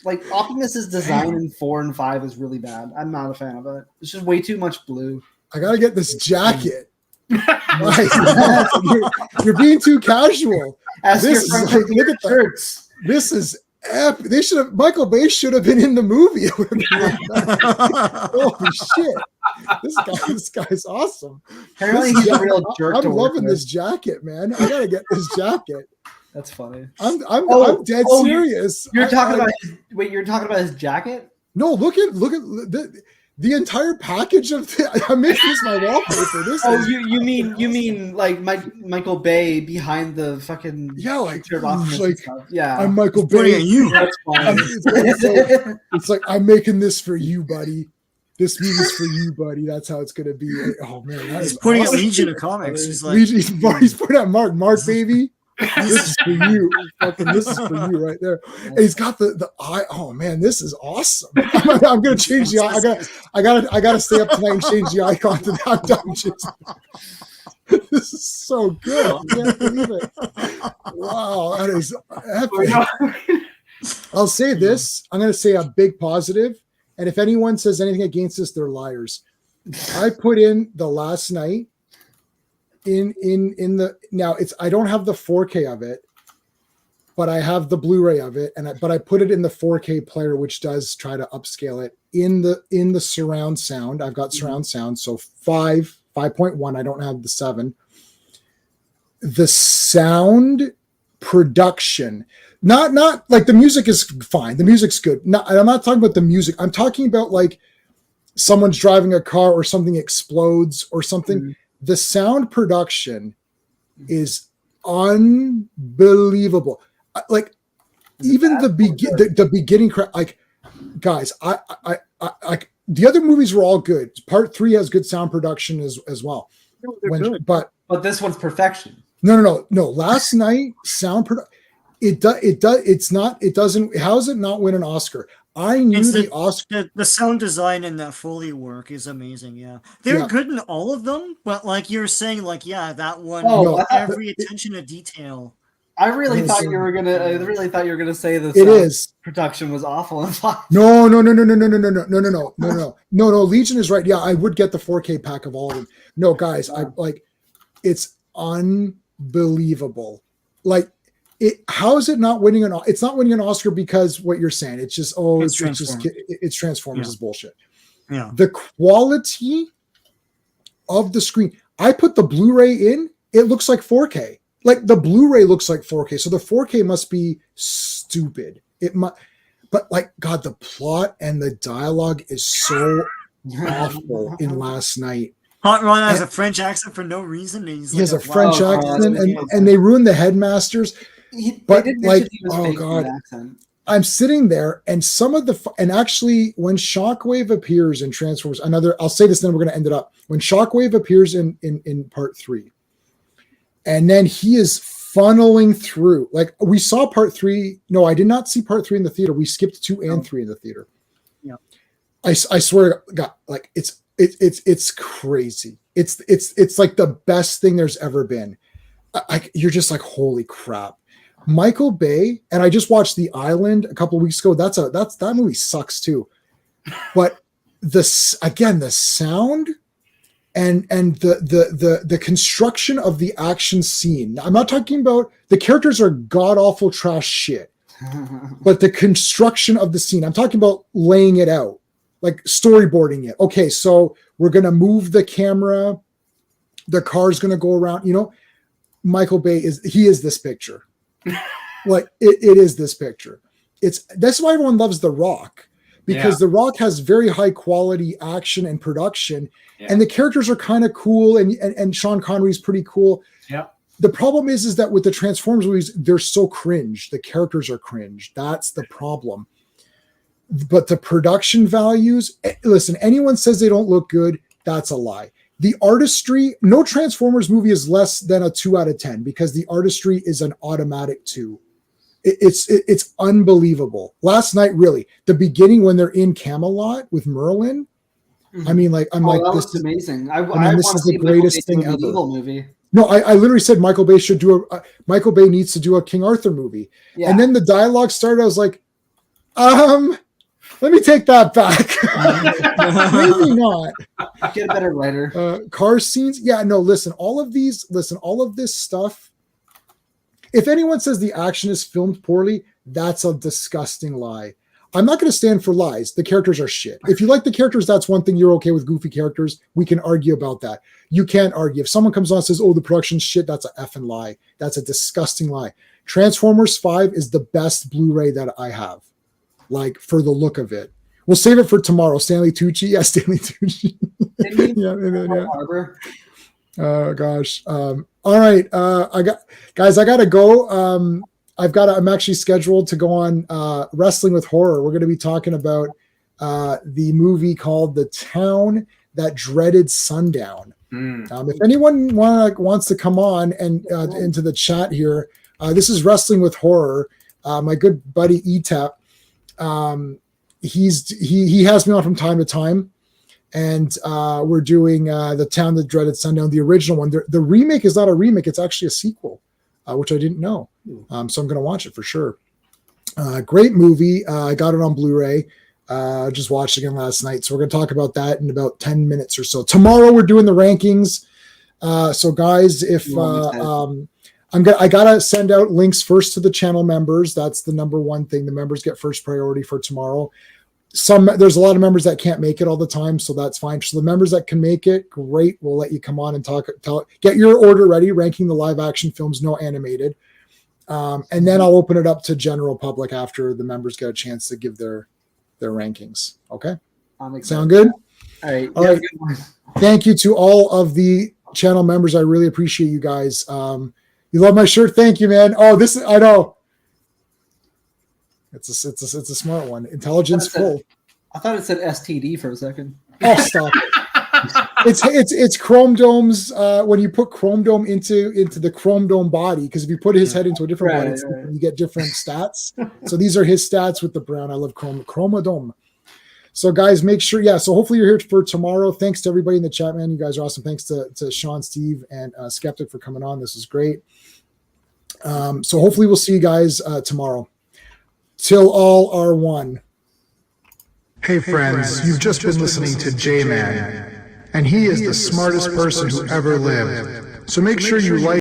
Like Optimus's design in 4 and 5 is really bad. I'm not a fan of it. It's just way too much blue. I gotta get this jacket. Nice. You're being too casual. As This your is friend like, look at that. shirts. This is epic. They should have. Michael Bay should have been in the movie. It would have been holy shit! This guy's awesome. Apparently, This he's a jacket- real jerk. I'm to work loving with. this jacket, man. I gotta get this jacket. That's funny. I'm Oh, dead oh, serious. You're talking I- about you're talking about his jacket? No, look at the entire package of I'm making this my wallpaper. This Oh, is you mean like Michael Bay behind the fucking yeah, like picture of Optimus and like stuff. Yeah. I'm Michael Pointing at Bay. you. That's fine. It's like I'm making this for you, buddy. This movie's for you, buddy. That's how it's gonna be. Oh man, that He's is pointing awesome. at Legion of Comics. He's like, He's pointing at Mark. Mark, baby. This is for you. Fucking, this is for you right there. And he's got the eye. Oh man, this is awesome. I'm gonna change the. I gotta stay up tonight and change the icon to that. This is so good. I can't believe it. Wow, that is epic. I'll say this. I'm gonna say a big positive. And if anyone says anything against this, they're liars. I put in the last night. In the now it's I don't have the 4K of it, but I have the Blu-ray of it, but I put it in the 4K player, which does try to upscale it in the surround sound. I've got surround sound, so 5.1. I don't have the 7. The sound production, not like the music is fine. The music's good. I'm not talking about the music. I'm talking about like someone's driving a car or something explodes or something. Mm-hmm. The sound production is unbelievable. Like even the beginning, like guys, I the other movies were all good. Part 3 has good sound production as well. But this one's perfection. No. Last night sound production. It doesn't. How does it not win an Oscar? I knew the Oscar. The sound design and that Foley work is amazing. Yeah, they're good in all of them, but like you're saying, like that one, every attention to detail. I really thought you were gonna say the production was awful. No. Legion is right. Yeah, I would get the 4K pack of all of them. No, guys, it's unbelievable. Like. How is it not winning it's not winning an Oscar because what you're saying? It's just it's Transformers is bullshit. Yeah. The quality of the screen. I put the Blu-ray in. It looks like 4K. Like the Blu-ray looks like 4K. So the 4K must be stupid. It must, but like God, the plot and the dialogue is so awful in Last Night. Hot Rod has a French accent for no reason. He has a French accent, and they ruined the Headmasters. But like, oh God, I'm sitting there, and actually, when Shockwave appears in Transformers, I'll say this, then we're going to end it up. When Shockwave appears in Part 3, and then he is funneling through. Like we saw Part 3. No, I did not see Part 3 in the theater. We skipped 2 and 3 in the theater. Yeah, I swear to God, like it's crazy. It's like the best thing there's ever been. You're just like, holy crap. Michael Bay, and I just watched The Island a couple of weeks ago. That movie sucks too. But the sound and the construction of the action scene. I'm not talking about the characters are god awful trash shit, but the construction of the scene. I'm talking about laying it out, like storyboarding it. Okay, so we're gonna move the camera. The car's gonna go around. Michael Bay is this picture. Like it is this picture. That's why everyone loves The Rock, because The Rock has very high quality action and production, and the characters are kind of cool, and Sean Connery's pretty cool. Yeah. The problem is that with the Transformers movies, they're so cringe. The characters are cringe. That's the problem. But the production values, listen, anyone says they don't look good, that's a lie. The artistry, no Transformers movie is less than a 2 out of 10 because the artistry is an automatic 2. It's unbelievable. Last night, really, the beginning when they're in Camelot with Merlin, I mean, like, I'm like, that this was is amazing. this is the greatest thing ever. Evil movie. No, I literally said Michael Bay should do Michael Bay needs to do a King Arthur movie. Yeah. And then the dialogue started. I was like, let me take that back. Maybe not. Get a better writer. Car scenes. Yeah, no, listen, all of this stuff. If anyone says the action is filmed poorly, that's a disgusting lie. I'm not going to stand for lies. The characters are shit. If you like the characters, that's one thing. You're okay with goofy characters. We can argue about that. You can't argue. If someone comes on and says, oh, the production's shit, that's a effing lie. That's a disgusting lie. Transformers 5 is the best Blu-ray that I have, like, for the look of it. We'll save it for tomorrow. Stanley Tucci. Yeah, Stanley Tucci. Yeah. Oh, gosh. All right. I got to go. I'm actually scheduled to go on Wrestling with Horror. We're going to be talking about the movie called The Town That Dreaded Sundown. If anyone wants to come on and into the chat here, this is Wrestling with Horror. My good buddy Etap, he has me on from time to time, and we're doing The Town That Dreaded Sundown, the original one. The remake is not a remake; it's actually a sequel, which I didn't know. So I'm going to watch it for sure. Great movie. I got it on Blu-ray. Just watched it again last night. So we're going to talk about that in about 10 minutes or so. Tomorrow we're doing the rankings. So guys, if I got to send out links first to the channel members. That's the number one thing. The members get first priority for tomorrow. There's a lot of members that can't make it all the time, so that's fine. So the members that can make it, great. We'll let you come on and get your order ready, ranking the live action films, no animated. And then I'll open it up to general public after the members get a chance to give their rankings. Okay. Sound good? All right. All right. Thank you to all of the channel members. I really appreciate you guys. You love my shirt. Thank you, man. Oh, I know. It's a smart one. Intelligence full. I thought it said STD for a second. Oh, stop it. It's Chrome Dome's when you put Chrome Dome into the Chrome Dome body, because if you put his head into a different body, you get different stats. So these are his stats with the brown. I love Chromodome. So guys, make sure, so hopefully you're here for tomorrow. Thanks to everybody in the chat, man. You guys are awesome. Thanks to Sean, Steve, and Skeptic for coming on. This is great. So hopefully we'll see you guys tomorrow. Till all are one. Hey friends, you've just been listening to J-Man, and he is the smartest person who ever lived. So make sure you like